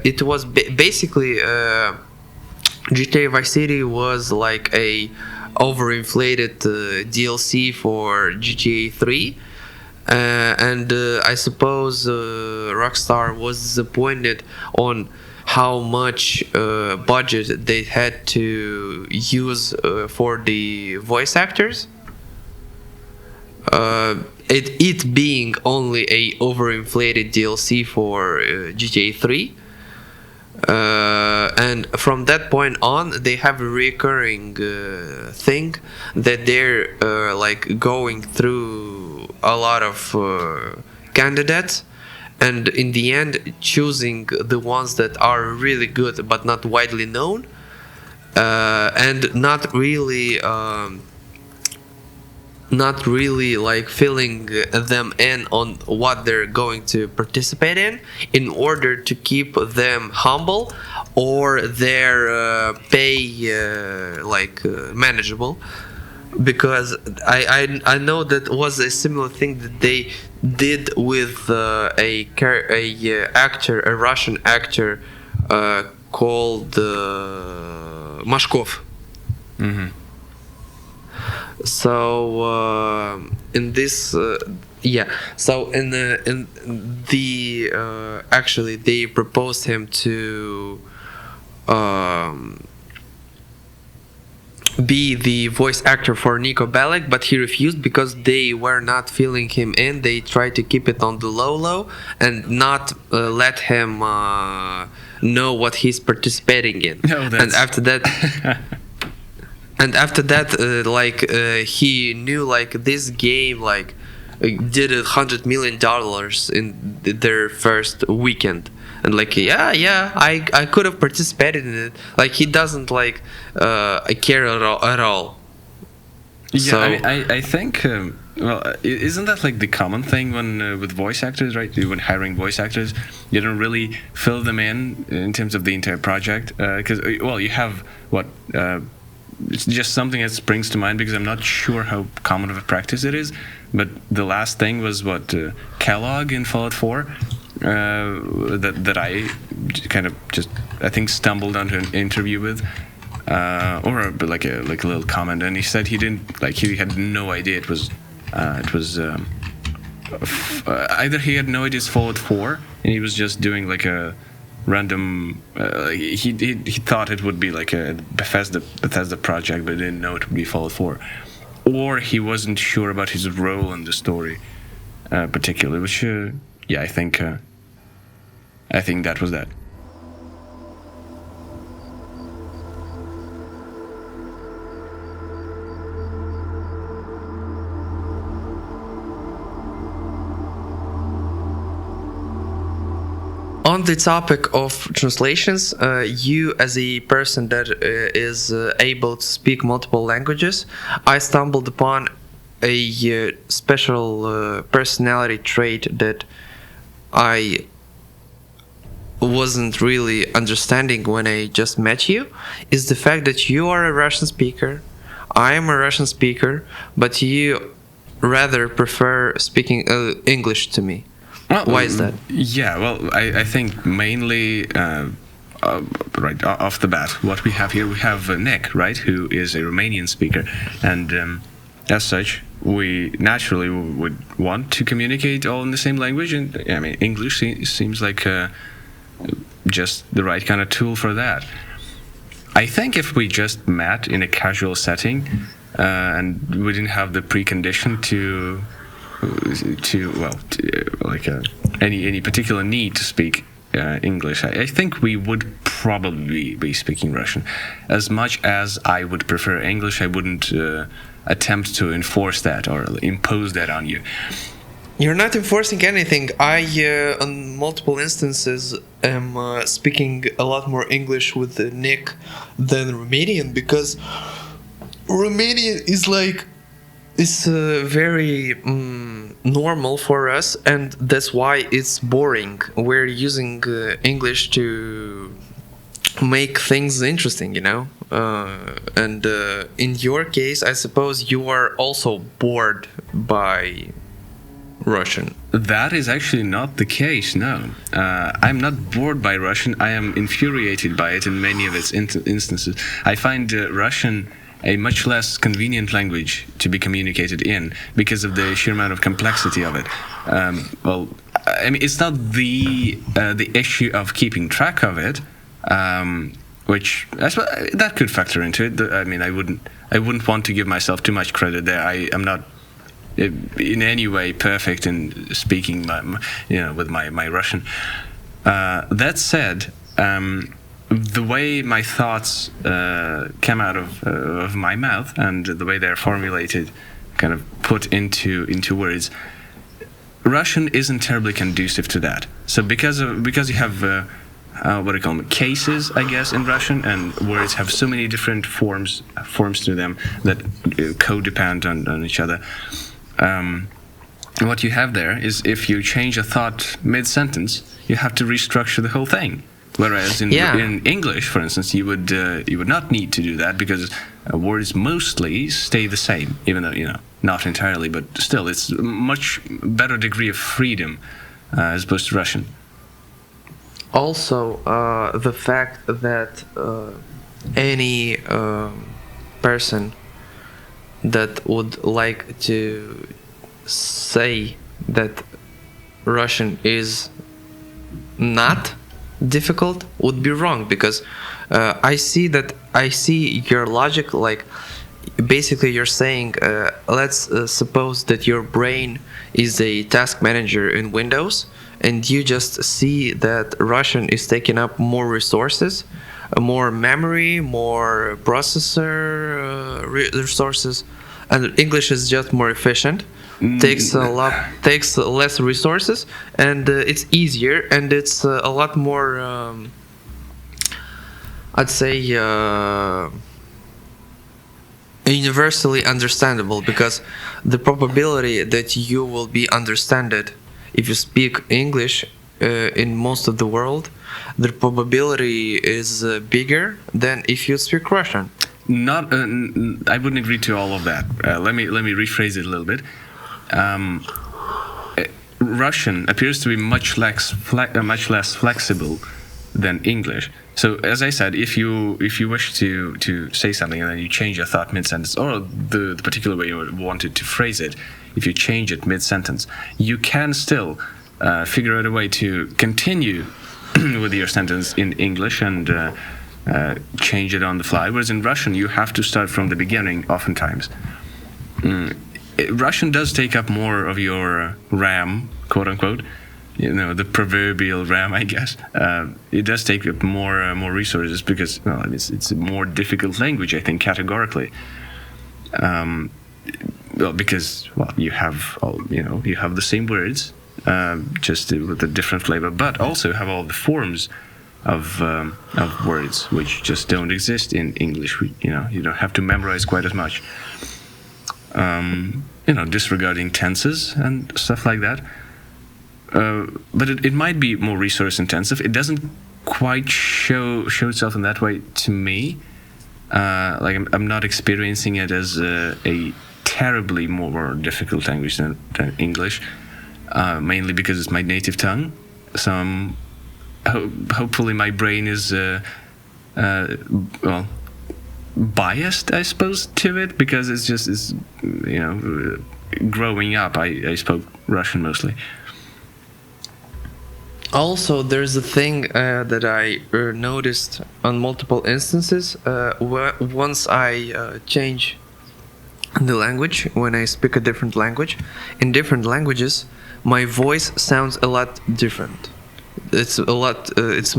it was basically GTA Vice City was like a overinflated DLC for GTA 3. And I suppose Rockstar was disappointed on how much budget they had to use for the voice actors. It being only a overinflated DLC for GTA 3. And from that point on, they have a recurring thing that they're like going through a lot of candidates, and in the end choosing the ones that are really good but not widely known, and not really like filling them in on what they're going to participate in order to keep them humble or their pay manageable. Because I know that was a similar thing that they did with a Russian actor called Mashkov. Mm-hmm. So in this so in the actually they proposed him to be the voice actor for Nico Bellic, but he refused because they were not filling him in. They tried to keep it on the low and not let him know what he's participating in. No, that's... And after that, he knew like this game did $100 million in their first weekend. And I could have participated in it. Like, he doesn't care at all. Yeah, so, I think isn't that like the common thing when with voice actors, right? When hiring voice actors, you don't really fill them in terms of the entire project, because you have what it's just something that springs to mind because I'm not sure how common of a practice it is. But the last thing was Kellogg in Fallout 4. That I kind of just I think stumbled onto an interview with, or a little comment, and he said he had no idea it was either he had no idea it's Fallout 4 and he was just doing like a random he thought it would be like a Bethesda project, but didn't know it would be Fallout 4, or he wasn't sure about his role in the story particularly, which I think that was that. On the topic of translations, you as a person that is able to speak multiple languages, I stumbled upon a special personality trait that I wasn't really understanding when I just met you, is the fact that you are a Russian speaker, I am a Russian speaker, but you rather prefer speaking English to me. Well, why is that? Yeah, well, I think mainly right off the bat, what we have here, we have Nick, right, who is a Romanian speaker, and as such, we naturally would want to communicate all in the same language, and I mean, English seems like just the right kind of tool for that. I think if we just met in a casual setting and we didn't have the precondition any particular need to speak English, I think we would probably be speaking Russian. As much as I would prefer English, I wouldn't attempt to enforce that or impose that on you. You're not enforcing anything. I, on multiple instances, am speaking a lot more English with Nick than Romanian, because Romanian is very normal for us, and that's why it's boring. We're using English to make things interesting, and in your case, I suppose you are also bored by Russian. That is actually not the case, no. I'm not bored by Russian. I am infuriated by it in many of its instances. I find Russian a much less convenient language to be communicated in because of the sheer amount of complexity of it. Well, I mean, it's not the issue of keeping track of it, which I suppose that could factor into it. I mean, I wouldn't want to give myself too much credit there. I am not in any way perfect in speaking with my Russian. That said, the way my thoughts come out of my mouth and the way they're formulated, kind of put into words, Russian isn't terribly conducive to that. So because you have what do you call them, cases, I guess, in Russian, and words have so many different forms to them that codepend on each other. What you have there is, if you change a thought mid-sentence, you have to restructure the whole thing. Whereas in English, for instance, you would not need to do that because words mostly stay the same, even though not entirely, but still, it's a much better degree of freedom as opposed to Russian. Also, the fact that any person that would like to say that Russian is not difficult would be wrong, because I see your logic. Like, basically, you're saying, let's suppose that your brain is a task manager in Windows, and you just see that Russian is taking up more resources, more memory, more processor resources, and English is just more efficient. Takes less resources, and it's easier, and it's a lot more. I'd say universally understandable, because the probability that you will be understood if you speak English in most of the world, the probability is bigger than if you speak Russian. Not, I wouldn't agree to all of that. Let me rephrase it a little bit. Russian appears to be much less flexible than English. So, as I said, if you wish to say something and then you change your thought mid-sentence, or the particular way you wanted to phrase it, if you change it mid-sentence, you can still figure out a way to continue with your sentence in English and change it on the fly. Whereas in Russian, you have to start from the beginning oftentimes. Russian does take up more of your RAM, quote unquote. You know, the proverbial RAM, I guess. It does take up more resources because, well, it's a more difficult language, I think, categorically. Well, because, well, you have you have the same words, just with a different flavor, but also have all the forms of words which just don't exist in English. You don't have to memorize quite as much. Disregarding tenses and stuff like that. But it might be more resource intensive. It doesn't quite show itself in that way to me. Like I'm not experiencing it as a terribly more difficult language than English, mainly because it's my native tongue. So hopefully my brain is biased, I suppose, to it, because it's growing up I spoke Russian mostly. Also, there's a thing that I noticed on multiple instances. Once I change the language, when I speak a different language, in different languages, my voice sounds a lot different. It's a lot. It's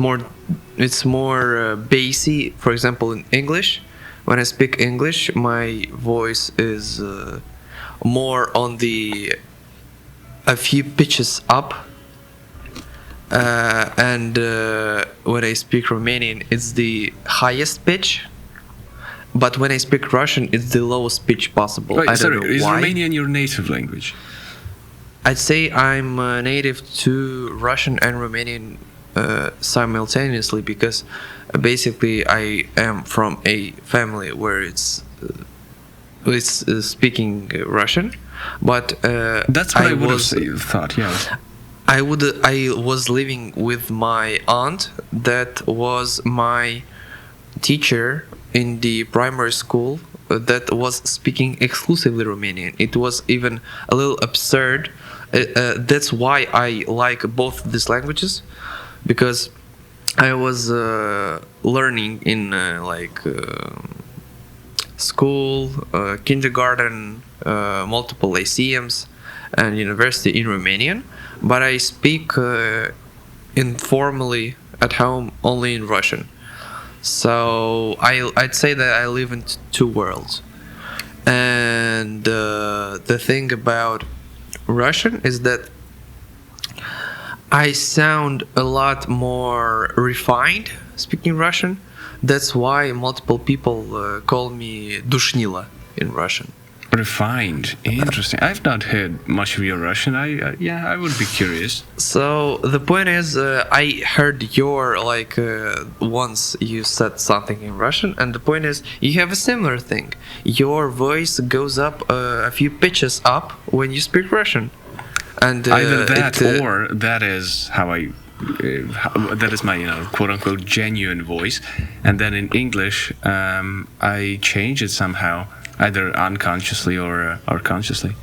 more bassy. For example, in English, when I speak English, my voice is more on a few pitches up. And when I speak Romanian, it's the highest pitch. But when I speak Russian, it's the lowest pitch possible. Wait, I don't know is why. Romanian your native language? I'd say I'm native to Russian and Romanian simultaneously, because basically I am from a family where it's speaking Russian. But that's what I would have thought. Yeah. I was living with my aunt that was my teacher in the primary school that was speaking exclusively Romanian. It was even a little absurd. That's why I like both these languages, because I was learning in school, kindergarten, multiple lyceums, and university in Romanian. But I speak informally at home only in Russian. So I'd say that I live in two worlds. And the thing about Russian is that I sound a lot more refined speaking Russian. That's why multiple people call me Dushnila in Russian. Refined, interesting. I've not heard much of your Russian. I would be curious. So the point is, I heard your once you said something in Russian, and the point is, you have a similar thing. Your voice goes up a few pitches up when you speak Russian, and either that or that is how I. That is my, quote unquote genuine voice, and then in English, I change it somehow. Either unconsciously or consciously.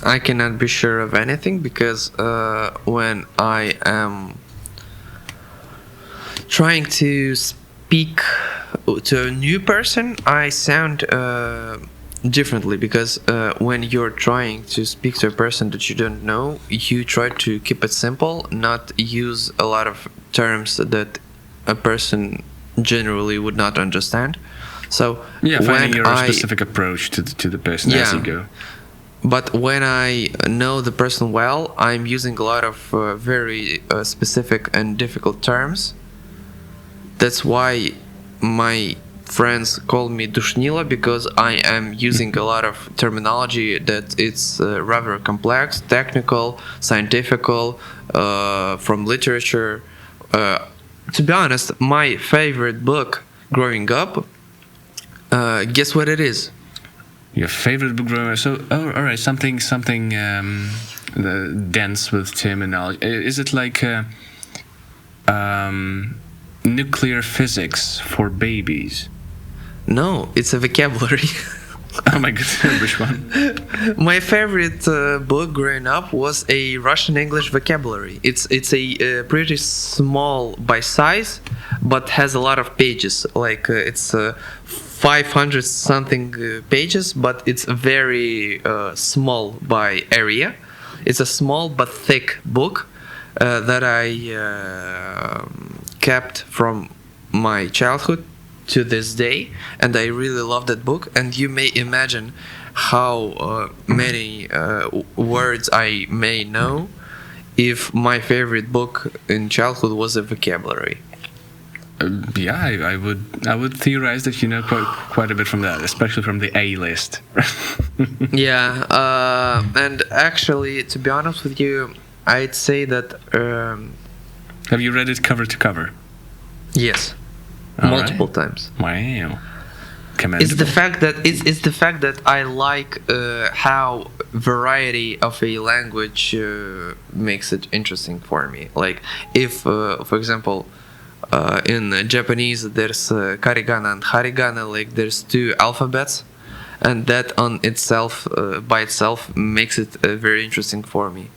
I cannot be sure of anything, because when I am trying to speak to a new person, I sound differently, because when you're trying to speak to a person that you don't know, you try to keep it simple, not use a lot of terms that a person generally would not understand. So Yeah, finding when your specific approach to the person as you go. But when I know the person well, I'm using a lot of very specific and difficult terms. That's why my friends call me Dushnila, because I am using a lot of terminology that it's rather complex, technical, scientifical, from literature. To be honest, my favorite book growing up, guess what it is? Your favorite book growing up? So, all right, something dense with terminology. Is it like nuclear physics for babies? No, it's a vocabulary. Oh my goodness, which one? My favorite book growing up was a Russian English vocabulary. It's a pretty small by size, but has a lot of pages. Like it's 500 something pages, but it's very small by area. It's a small but thick book that I kept from my childhood to this day, and I really love that book. And you may imagine how many words I may know if my favorite book in childhood was a vocabulary. Yeah, I would theorize that you know quite a bit from that, especially from the A list. Yeah, and actually, to be honest with you, I'd say that. Have you read it cover to cover? Yes. All Multiple right. times. Wow. Commendable. It's the fact that it's the fact that I like how variety of a language makes it interesting for me. Like if, for example, in Japanese there's karigana and harigana, like there's two alphabets, and that on itself, by itself, makes it very interesting for me.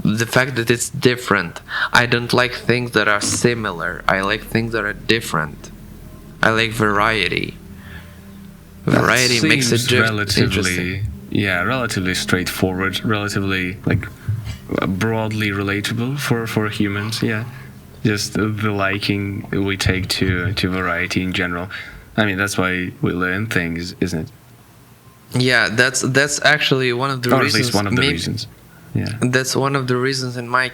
The fact that it's different. I don't like things that are similar. I like things that are different. I like variety. Variety makes it interesting. Yeah, relatively straightforward, relatively like broadly relatable for humans. Yeah, just the liking we take to variety in general. I mean, that's why we learn things, isn't it? Yeah, that's actually one of the or reasons. At least one of the reasons. Yeah. That's one of the reasons in my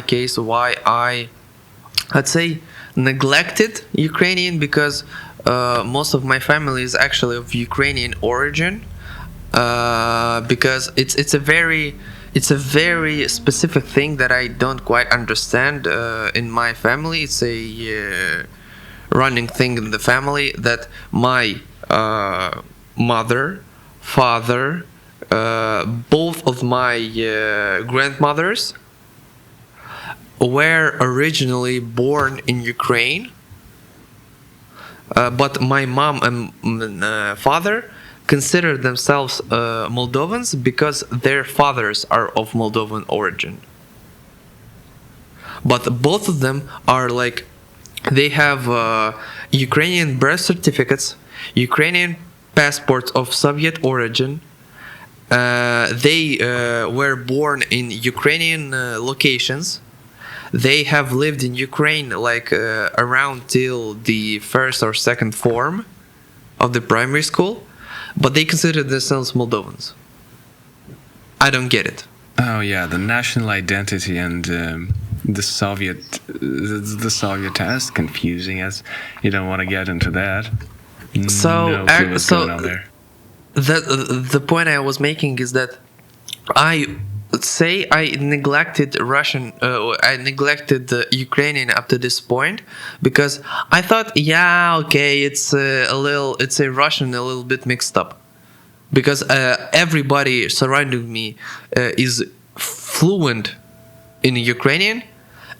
case why I'd say neglected Ukrainian, because most of my family is actually of Ukrainian origin, because it's a very specific thing that I don't quite understand in my family. It's a running thing in the family that my mother, father, both of my grandmothers were originally born in Ukraine, but my mom and father consider themselves Moldovans because their fathers are of Moldovan origin. But both of them are like, they have Ukrainian birth certificates, Ukrainian passports of Soviet origin. They were born in Ukrainian locations. They have lived in Ukraine like around till the first or second form of the primary school, but they consider themselves Moldovans. I don't get it. Oh yeah, the national identity and the Soviet that's confusing, as you don't want to get into that. So, no clue what's going on there. The point I was making is that I neglected I neglected the Ukrainian up to this point, because I thought, yeah, okay, it's a Russian a little bit mixed up, because everybody surrounding me is fluent in Ukrainian,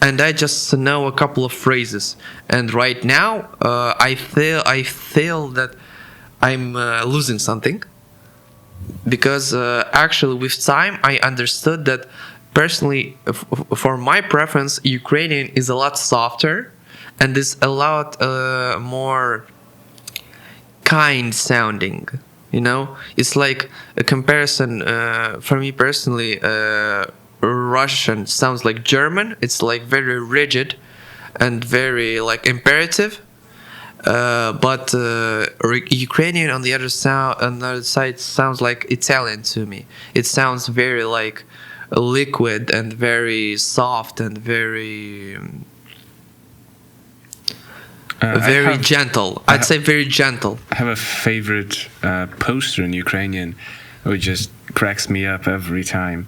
and I just know a couple of phrases. And right now, I feel that I'm losing something, because actually with time I understood that personally, for my preference, Ukrainian is a lot softer, and it's a lot more kind sounding. You know, it's like a comparison. For me personally, Russian sounds like German. It's like very rigid and very like imperative. But Ukrainian on the other side sounds like Italian to me. It sounds very like liquid and very soft and very gentle. I'd say very gentle. I have a favorite poster in Ukrainian, which just cracks me up every time.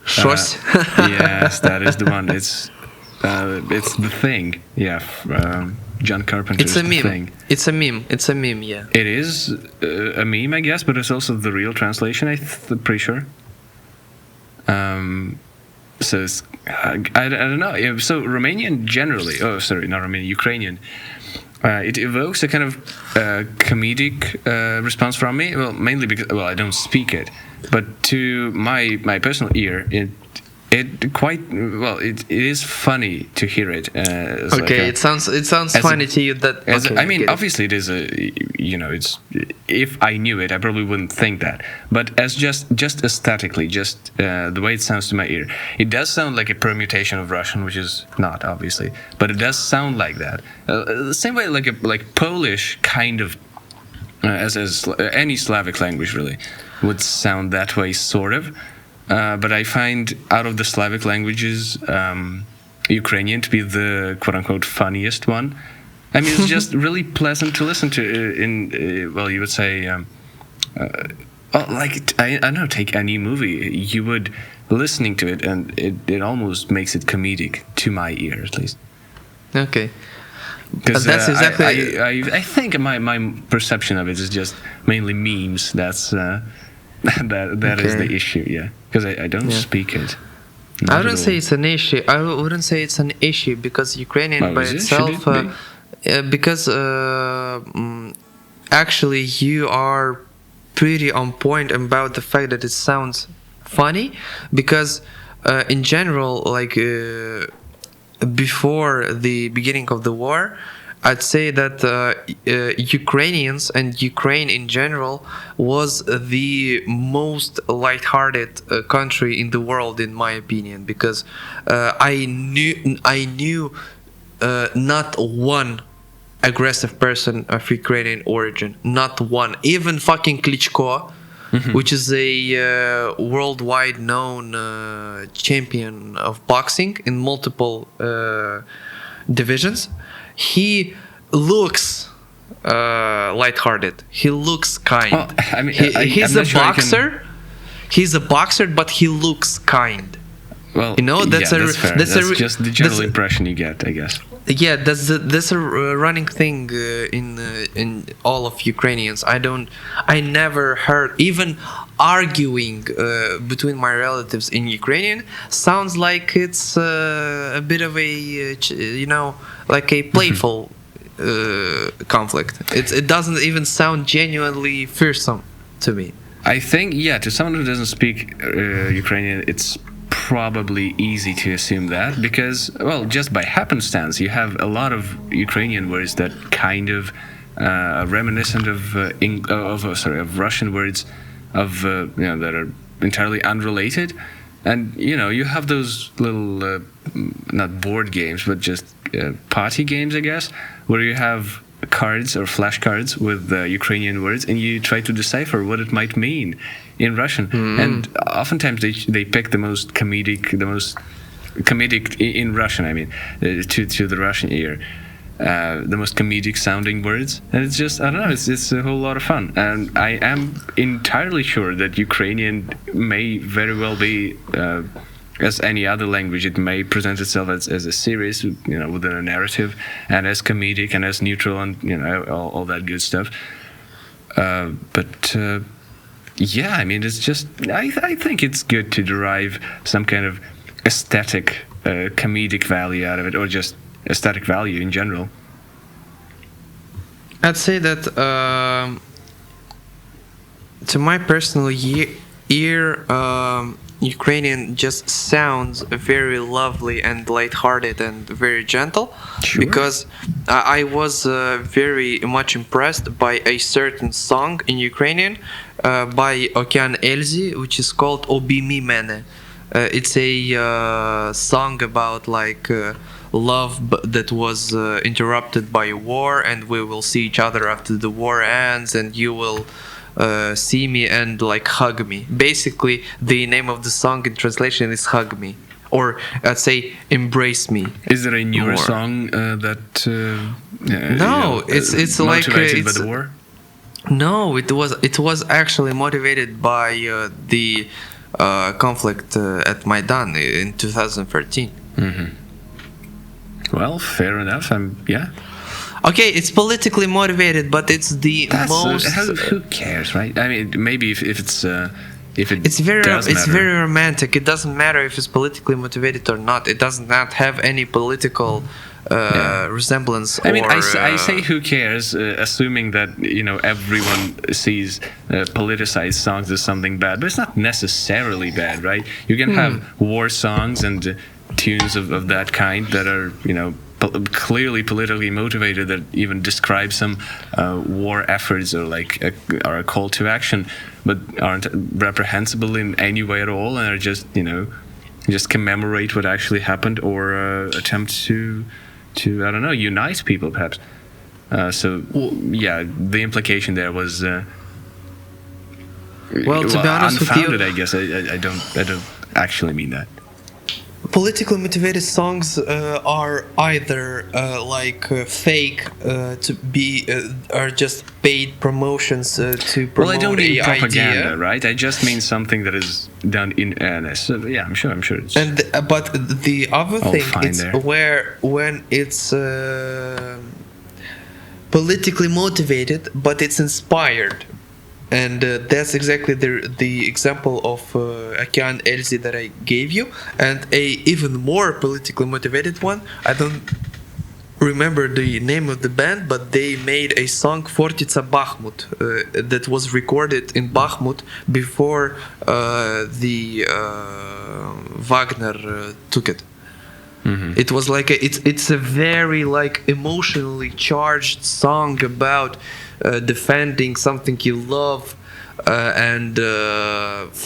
Shorts. Yes, that is the one. It's The Thing. Yeah, John Carpenter's It's a meme. Thing. It's a meme. It's a meme. Yeah. It is a meme, I guess, but it's also the real translation. I'm pretty sure. So it's, I don't know. Yeah, so Romanian generally. Oh, sorry, not Romanian. Ukrainian. It evokes a kind of comedic response from me. Well, mainly because I don't speak it, but to my personal ear, it is funny to hear it. Okay, it sounds funny to you that. I mean, obviously it is it's, if I knew it, I probably wouldn't think that. But as just aesthetically, the way it sounds to my ear, it does sound like a permutation of Russian, which is not obviously, but it does sound like that. The same way like Polish kind of, as any Slavic language really would sound that way, sort of. But I find out of the Slavic languages, Ukrainian to be the quote-unquote funniest one. I mean, it's just really pleasant to listen to. You would say, I don't know, take any movie, you would listening to it, and it almost makes it comedic to my ear, at least. Okay. Because that's exactly. I think my perception of it is just mainly memes. That's. That is the issue, yeah. Because I don't speak it. I wouldn't say it's an issue. I wouldn't say it's an issue because Ukrainian by itself, because actually you are pretty on point about the fact that it sounds funny. Because in general, like before the beginning of the war, I'd say that Ukrainians and Ukraine in general was the most lighthearted country in the world, in my opinion, because I knew not one aggressive person of Ukrainian origin, not one. Even fucking Klitschko, which is a worldwide known champion of boxing in multiple divisions. He looks lighthearted. He looks kind. Well, I mean, he's a boxer. He's a boxer, but he looks kind. Well, that's fair. That's just the general impression you get, I guess. Yeah, that's a running thing in all of Ukrainians. I never heard even arguing between my relatives in Ukrainian sounds like it's a bit of a like a playful conflict. It doesn't even sound genuinely fearsome to me. I think to someone who doesn't speak Ukrainian, it's probably easy to assume that because, just by happenstance, you have a lot of Ukrainian words that kind of reminiscent of Russian words that are entirely unrelated, and you have those little not board games but just party games, I guess, where you have cards or flashcards with Ukrainian words, and you try to decipher what it might mean in Russian. And oftentimes they pick the most comedic in Russian. I mean, to the Russian ear, the most comedic sounding words, and it's just I don't know. It's a whole lot of fun, and I am entirely sure that Ukrainian may very well be. As any other language, it may present itself as a series, within a narrative, and as comedic and as neutral, and all that good stuff. But I mean, it's just I think it's good to derive some kind of aesthetic, comedic value out of it, or just aesthetic value in general. I'd say that to my personal ear. Ukrainian just sounds very lovely and lighthearted and very gentle. Sure. Because I was very much impressed by a certain song in Ukrainian by Okean Elzy, which is called Obimi Mene. It's a song about like love that was interrupted by war, and we will see each other after the war ends, and you will see me and like hug me. Basically, the name of the song in translation is "Hug Me," or I'd say "Embrace Me." Is there a newer More. song that? No, it's like motivated by it's the war. no, it was actually motivated by the conflict at Maidan in 2013. Well, fair enough. Yeah. Okay, it's politically motivated, but it's the That's most. who cares, right? I mean, maybe if it's if it It's very does it's matter. very romantic. It doesn't matter if it's politically motivated or not. It does not have any political resemblance. I mean, or, I say who cares, assuming that everyone sees politicized songs as something bad, but it's not necessarily bad, right? You can have war songs and tunes of that kind that are clearly politically motivated, that even describe some war efforts or are a call to action, but aren't reprehensible in any way at all, and are just commemorate what actually happened, or attempt to I don't know, unite people perhaps. Yeah, the implication there was Well, to be honest with you- unfounded, I guess. I don't actually mean that. politically motivated songs are either fake to be are just paid promotions to promote Well, I don't mean a propaganda, idea. right? I just mean something that is done in earnest. So, yeah, I'm sure it's. And but the other All thing fine is there. when it's politically motivated, but it's inspired, and that's exactly the example of Okean Elzy that I gave you, and a even more politically motivated one. I don't remember the name of the band, but they made a song Fortitsa Bakhmut that was recorded in Bakhmut before the Wagner took it. It was like it's a very like emotionally charged song about defending something you love and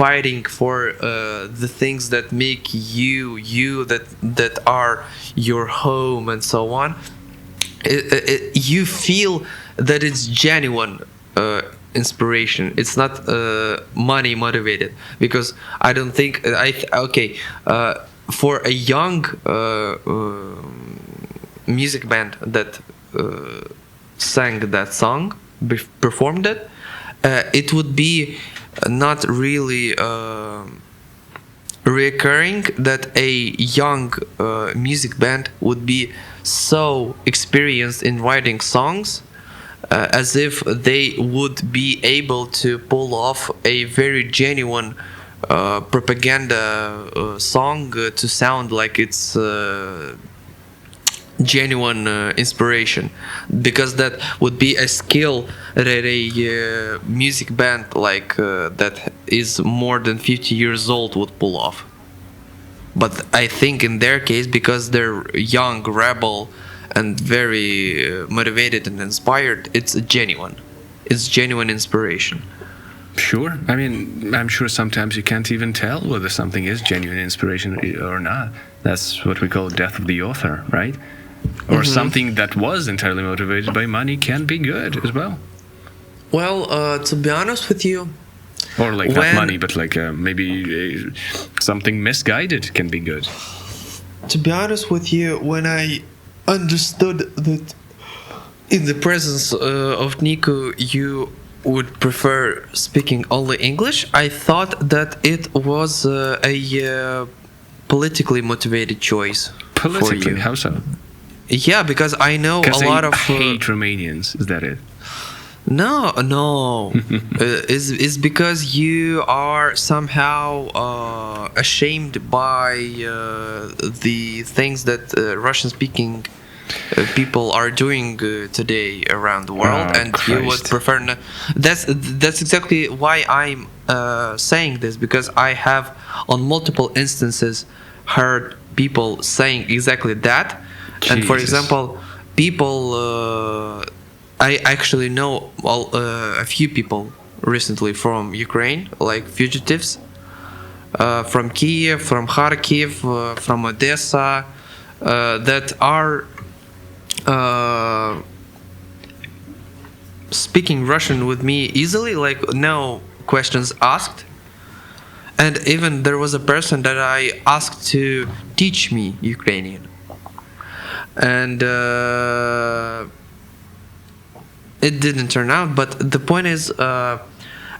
fighting for the things that make you that are your home and so on. You feel that it's genuine inspiration. It's not money motivated, because I don't think for a young music band that sang that song, performed it, it would be not really recurring that a young music band would be so experienced in writing songs as if they would be able to pull off a very genuine propaganda song to sound like it's genuine inspiration, because that would be a skill that a music band that is more than 50 years old would pull off. But I think in their case, because they're young, rebel, and very motivated and inspired, it's genuine inspiration. Sure. I mean, I'm sure sometimes you can't even tell whether something is genuine inspiration or not. That's what we call death of the author, right? Or something that was entirely motivated by money can be good as well. Well, to be honest with you, Or not money, but maybe something misguided can be good. to be honest with you, when I understood that in the presence of Nico you would prefer speaking only English, I thought that it was a politically motivated choice. Politically, for you. how so? Yeah, because I know Because a lot of hate Romanians, is that it? no is because you are somehow ashamed by the things that Russian speaking people are doing today around the world, Oh, and you would Christ. prefer. That's exactly why I'm saying this, because I have on multiple instances heard people saying exactly that. And for Jesus. example, people, I actually know a few people recently from Ukraine, like fugitives from Kiev, from Kharkiv, from Odessa, that are speaking Russian with me easily, like no questions asked. And even there was a person that I asked to teach me Ukrainian. And it didn't turn out, but the point is,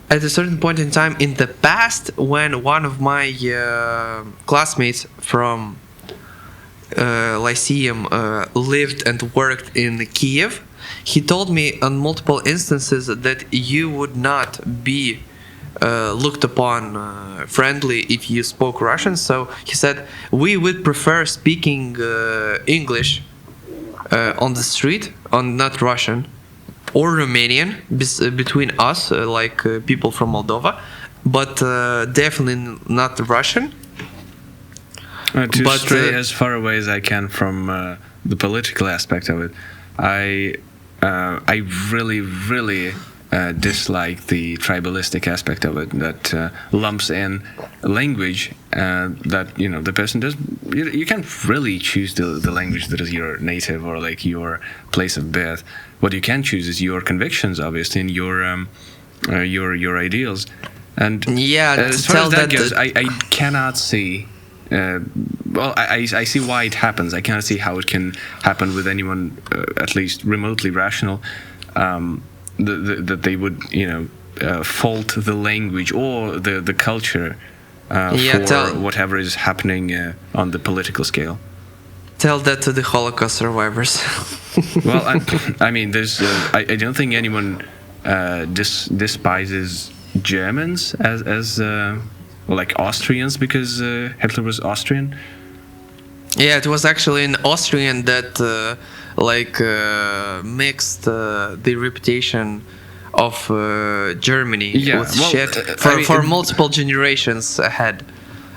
at a certain point in time in the past, when one of my classmates from Lyceum lived and worked in Kiev, he told me on multiple instances that you would not be looked upon friendly if you spoke Russian. So he said we would prefer speaking English on the street, on not Russian or Romanian between us, people from Moldova, but definitely not Russian. To But, stray as far away as I can from the political aspect of it, I really dislike the tribalistic aspect of it, that lumps in language that the person does. You can't really choose the language that is your native or like your place of birth. What you can choose is your convictions, obviously, and your ideals. And Yeah, as to far tell as that that goes, I cannot see. I see why it happens. I cannot see how it can happen with anyone, at least remotely rational, that they would, fault the language or the culture for whatever is happening on the political scale. Tell that to the Holocaust survivors. Well, I mean, there's. I don't think anyone despises Germans as like Austrians because Hitler was Austrian. Yeah, it was actually an Austrian that mixed the reputation of Germany with shit for multiple generations ahead.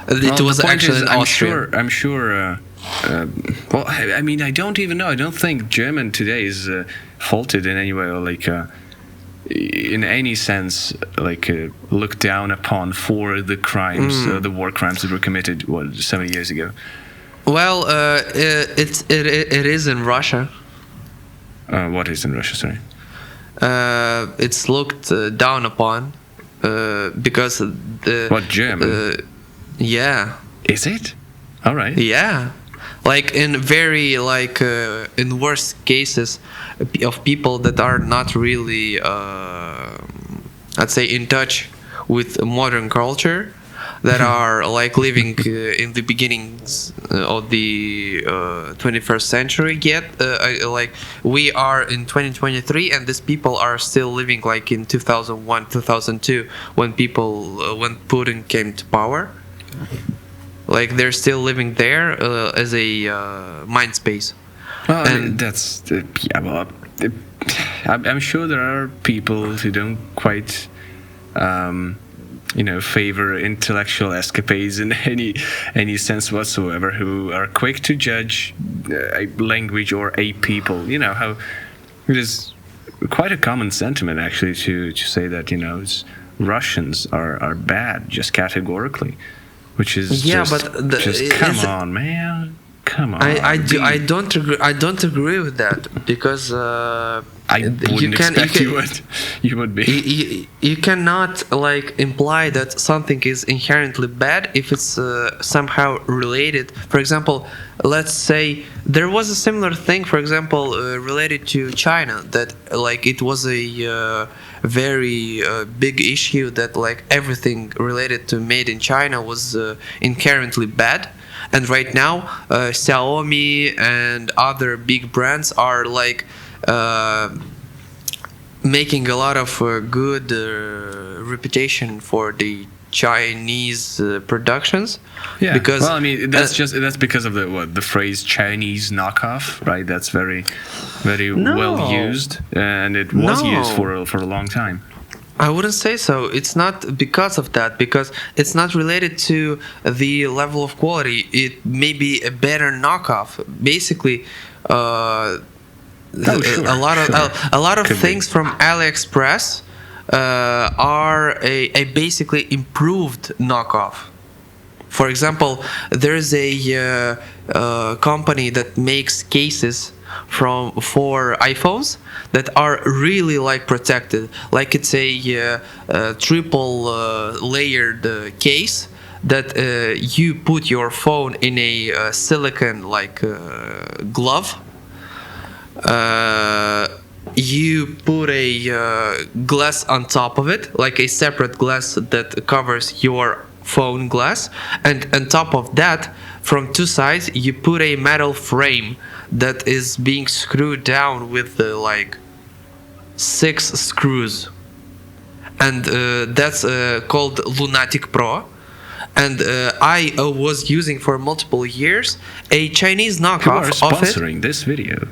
It was actually an Austrian. I'm sure. Well, I mean, I don't even know. I don't think German today is faulted in any way or in any sense looked down upon for the crimes, the war crimes that were committed 70 years ago. Well, it is in Russia. What is in Russia? Sorry. It's looked down upon because the. What, German? Yeah. Is it? All right. Yeah. Like in very in worst cases of people that are not really I'd say in touch with modern culture, that are living in the beginnings of the 21st century yet. We are in 2023 and these people are still living like in 2001 2002 when Putin came to power. Like they're still living there as a mind space. Well, I mean, that's I'm sure there are people who don't quite favor intellectual escapades in any sense whatsoever, who are quick to judge a language or a people. How it is quite a common sentiment actually to say that Russians are bad just categorically. Which is come on, man, come on. I don't agree with that because I wouldn't expect you would be. You cannot imply that something is inherently bad if it's somehow related. For example, let's say there was a similar thing, for example, related to China, that it was a very big issue that everything related to made in China was inherently bad. And right now Xiaomi and other big brands are making a lot of good reputation for the Chinese productions. Yeah. Because well, I mean, that's because of the phrase Chinese knockoff, right? That's very well used, and it was used for a long time. I wouldn't say so. It's not because of that, because it's not related to the level of quality. It may be a better knockoff. Basically, a lot of things from AliExpress are a basically improved knockoff. For example, there's a company that makes cases for iPhones that are really like protected, like it's a triple layered case that you put your phone in a silicon like glove. You put a glass on top of it, like a separate glass that covers your phone glass, and on top of that, from two sides, you put a metal frame that is being screwed down with like 6 screws, and that's called Lunatic Pro. And I was using for multiple years a Chinese knockoff of it. Sponsoring this video.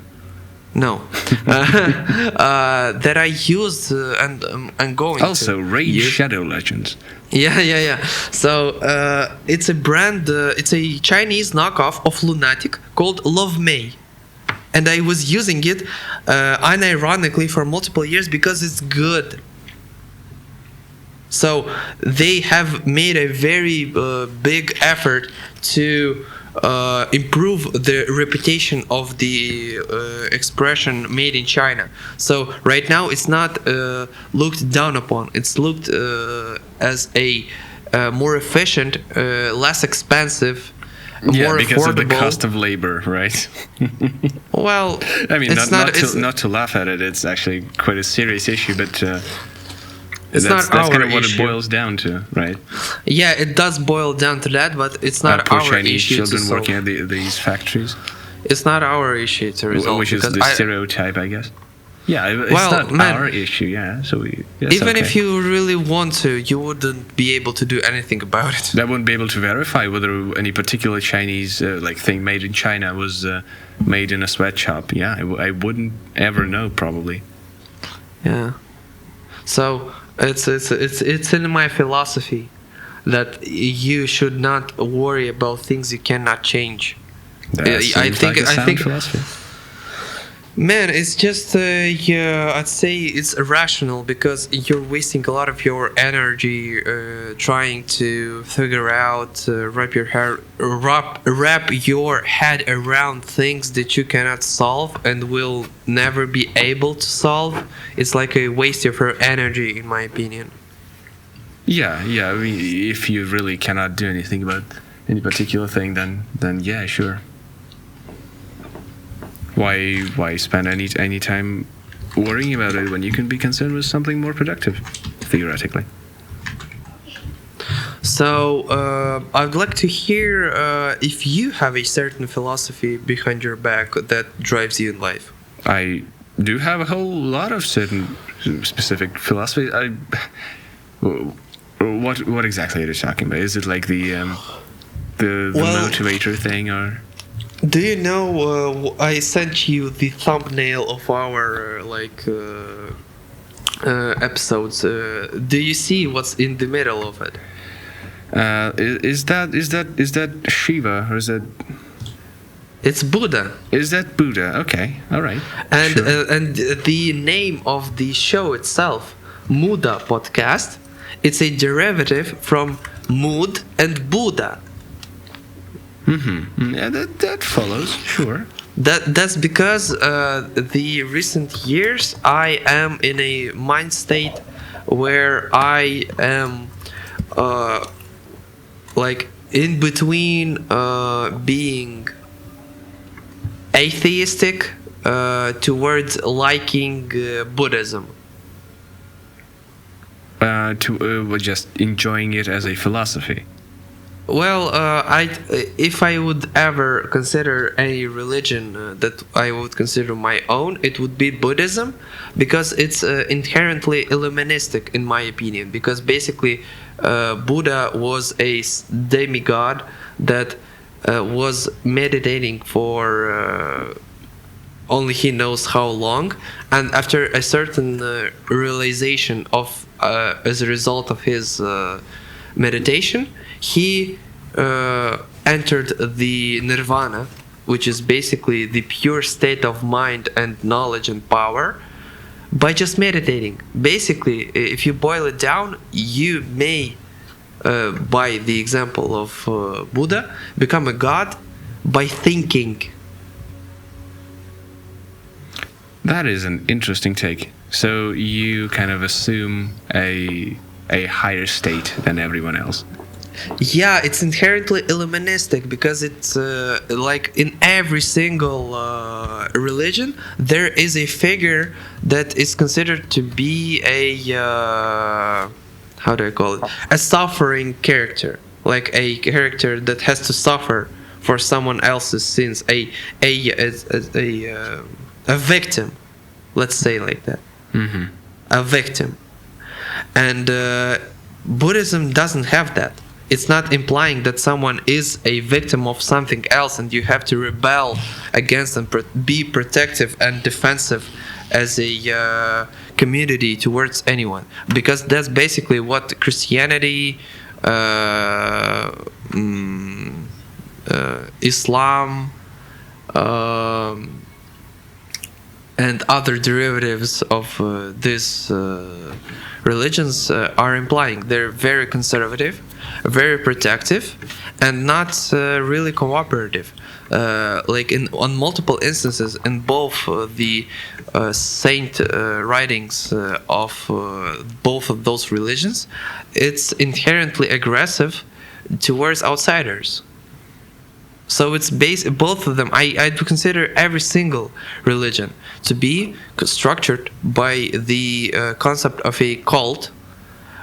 No, that I used and I'm going also to Raid use. Shadow Legends. Yeah. So it's a brand. It's a Chinese knockoff of Lunatic called Love May, and I was using it unironically for multiple years because it's good. So they have made a very big effort to improve the reputation of the expression made in China. So right now it's not looked down upon. It's looked as a more efficient, less expensive, more because affordable. of the cost of labor, right? Well, I mean, it's not to laugh at it. It's actually quite a serious issue, but it's that's not our kind of what issue. it boils down to, right? Yeah, it does boil down to that, but it's not Poor our Chinese issue children to solve. working at these factories, It's not our issue to resolve. which is because the stereotype, I guess. Yeah, it's Well, not man, our issue. Yeah, so even if you really want to, you wouldn't be able to do anything about it. That wouldn't be able to verify whether any particular Chinese like thing made in China was made in a sweatshop. Yeah, I wouldn't ever know, probably. Yeah. So it's in my philosophy that you should not worry about things you cannot change. That seems like a sound philosophy. Man, it's just I'd say it's irrational because you're wasting a lot of your energy trying to figure out wrap your head around things that you cannot solve and will never be able to solve. It's like a waste of your energy, in my opinion. Yeah. I mean, if you really cannot do anything about any particular thing, then yeah, sure. Why spend any time worrying about it when you can be concerned with something more productive, theoretically? So I'd like to hear if you have a certain philosophy behind your back that drives you in life. I do have a whole lot of certain specific philosophy. What exactly are you talking about? Is it like the motivator thing, or? Do you know? I sent you the thumbnail of our episodes. Do you see what's in the middle of it? Is that Shiva, or is that? It's Buddha. Is that Buddha? Okay, all right. And sure. And the name of the show itself, Muda Podcast, it's a derivative from mood and Buddha. Mm-hmm. Yeah, that follows. Sure. That's because the recent years I am in a mind state where I am like in between being atheistic towards liking Buddhism. Just enjoying it as a philosophy. Well, if I would ever consider a religion that I would consider my own, it would be Buddhism, because it's inherently illuministic, in my opinion. Because basically, Buddha was a demigod that was meditating for only he knows how long, and after a certain realization of as a result of his meditation, he entered the nirvana, which is basically the pure state of mind and knowledge and power, by just meditating. Basically, if you boil it down, you may, by the example of Buddha, become a god by thinking. That is an interesting take. So you kind of assume a higher state than everyone else. Yeah, it's inherently illuministic because it's like in every single religion there is a figure that is considered to be a how do I call it? A suffering character, like a character that has to suffer for someone else's sins, a victim, let's say like that. Mm-hmm. A victim. And Buddhism doesn't have that. It's not implying that someone is a victim of something else and you have to rebel against and be protective and defensive as a community towards anyone, because that's basically what Christianity, Islam, and other derivatives of these religions are implying. They're very conservative, very protective, and not really cooperative. Like on multiple instances in both the saint writings of both of those religions, it's inherently aggressive towards outsiders. So it's both of them. I do consider every single religion to be structured by the concept of a cult,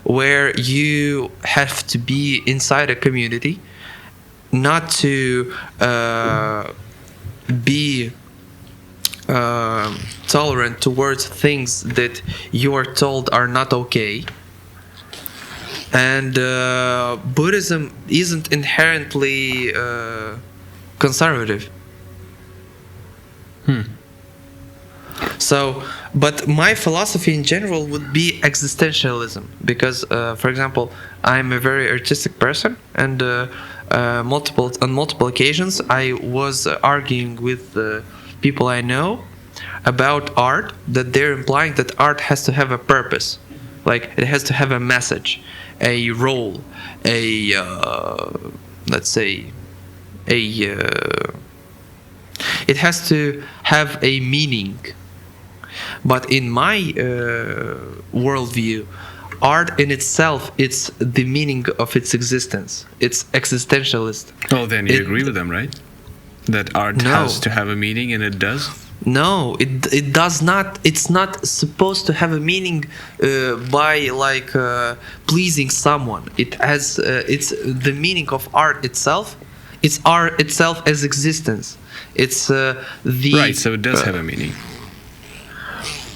where you have to be inside a community, not to be tolerant towards things that you are told are not okay. And Buddhism isn't inherently conservative. So, but my philosophy in general would be existentialism, because, for example, I'm a very artistic person, and on multiple occasions I was arguing with people I know about art, that they're implying that art has to have a purpose, like it has to have a message, a role, a let's say it has to have a meaning. But in my worldview, art in itself, it's the meaning of its existence. It's existentialist. Oh, then you agree with them, right? That art has to have a meaning, and it does? No, it does not. It's not supposed to have a meaning by like pleasing someone. It has it's the meaning of art itself. It's art itself as existence. It's the right. So it does have a meaning.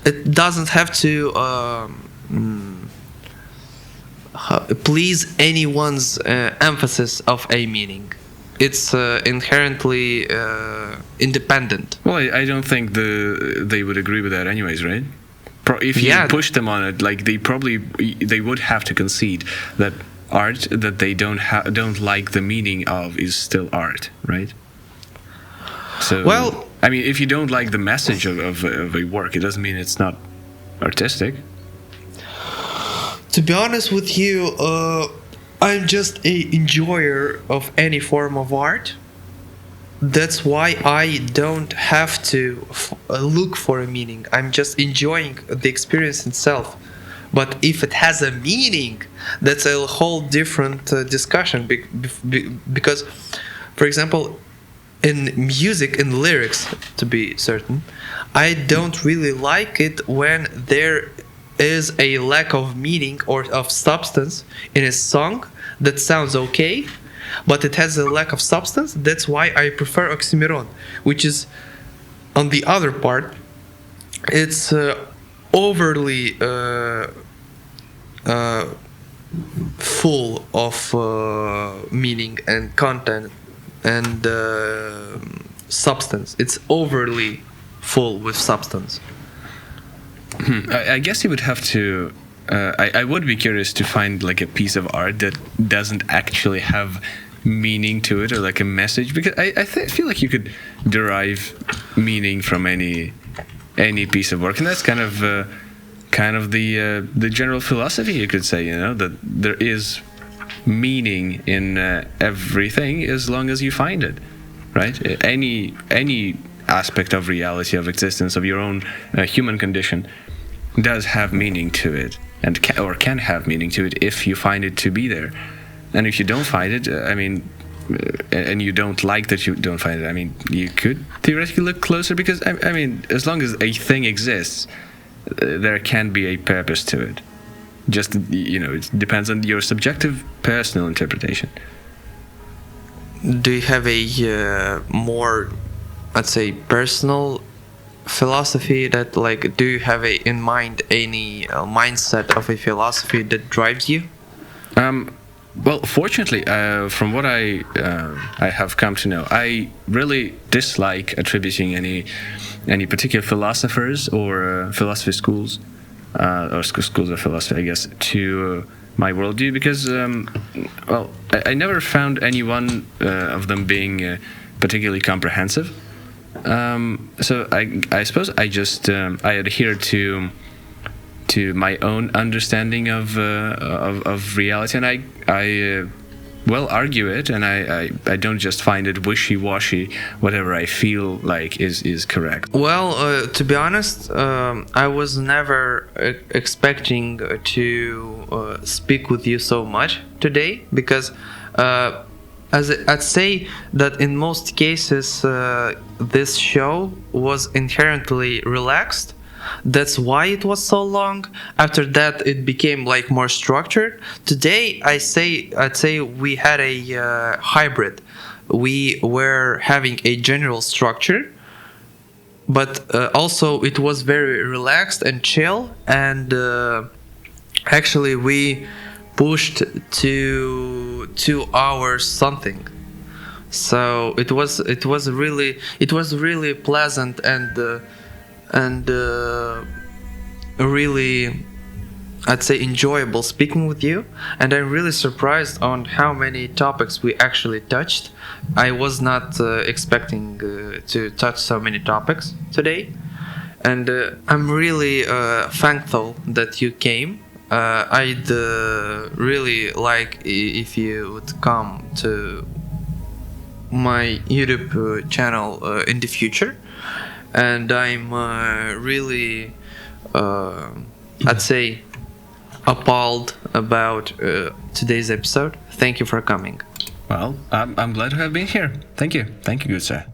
It doesn't have to please anyone's emphasis of a meaning. It's inherently independent. Well, I don't think they would agree with that anyways, right? If you push them on it, like they would have to concede that art that they don't like the meaning of is still art, right? So, well, I mean, if you don't like the message of a work, it doesn't mean it's not artistic. To be honest with you, I'm just a enjoyer of any form of art. That's why I don't have to look for a meaning. I'm just enjoying the experience itself. But if it has a meaning, that's a whole different discussion. Because, for example, in music, in lyrics, to be certain, I don't really like it when there is a lack of meaning or of substance in a song that sounds okay, but it has a lack of substance. That's why I prefer oxymoron, which is, on the other part, it's overly full of meaning and content and substance. It's overly full with substance. I guess you would have to. I would be curious to find like a piece of art that doesn't actually have meaning to it or like a message, because I feel like you could derive meaning from any piece of work, and that's kind of the general philosophy, you could say. You know, that there is meaning in everything as long as you find it, right? Any aspect of reality, of existence, of your own human condition does have meaning to it, and can have meaning to it if you find it to be there. And if you don't find it, and you don't like that you don't find it, you could theoretically look closer, because as long as a thing exists, there can be a purpose to it. Just, it depends on your subjective personal interpretation. Do you have a more, let's say, personal philosophy that, like, do you have in mind any mindset of a philosophy that drives you? Well, fortunately, from what I have come to know, I really dislike attributing any particular philosophers or philosophy schools or schools of philosophy, I guess, to my worldview, because I never found any one of them being particularly comprehensive. So I suppose I just I adhere to my own understanding of reality, and I argue it, and I don't just find it wishy-washy. Whatever I feel like is correct. Well, to be honest, I was never expecting to speak with you so much today, because as I'd say that in most cases this show was inherently relaxed. That's why it was so long. After that, it became like more structured. Today, I'd say we had a hybrid. We were having a general structure, but also it was very relaxed and chill. And actually, we pushed to 2 hours something. So it was really pleasant and really, I'd say, enjoyable speaking with you. And I'm really surprised on how many topics we actually touched. I was not expecting to touch so many topics today, and I'm really thankful that you came. I'd really like if you would come to my YouTube channel in the future. And I'm really, I'd say, appalled about today's episode. Thank you for coming. Well, I'm glad to have been here. Thank you, good sir.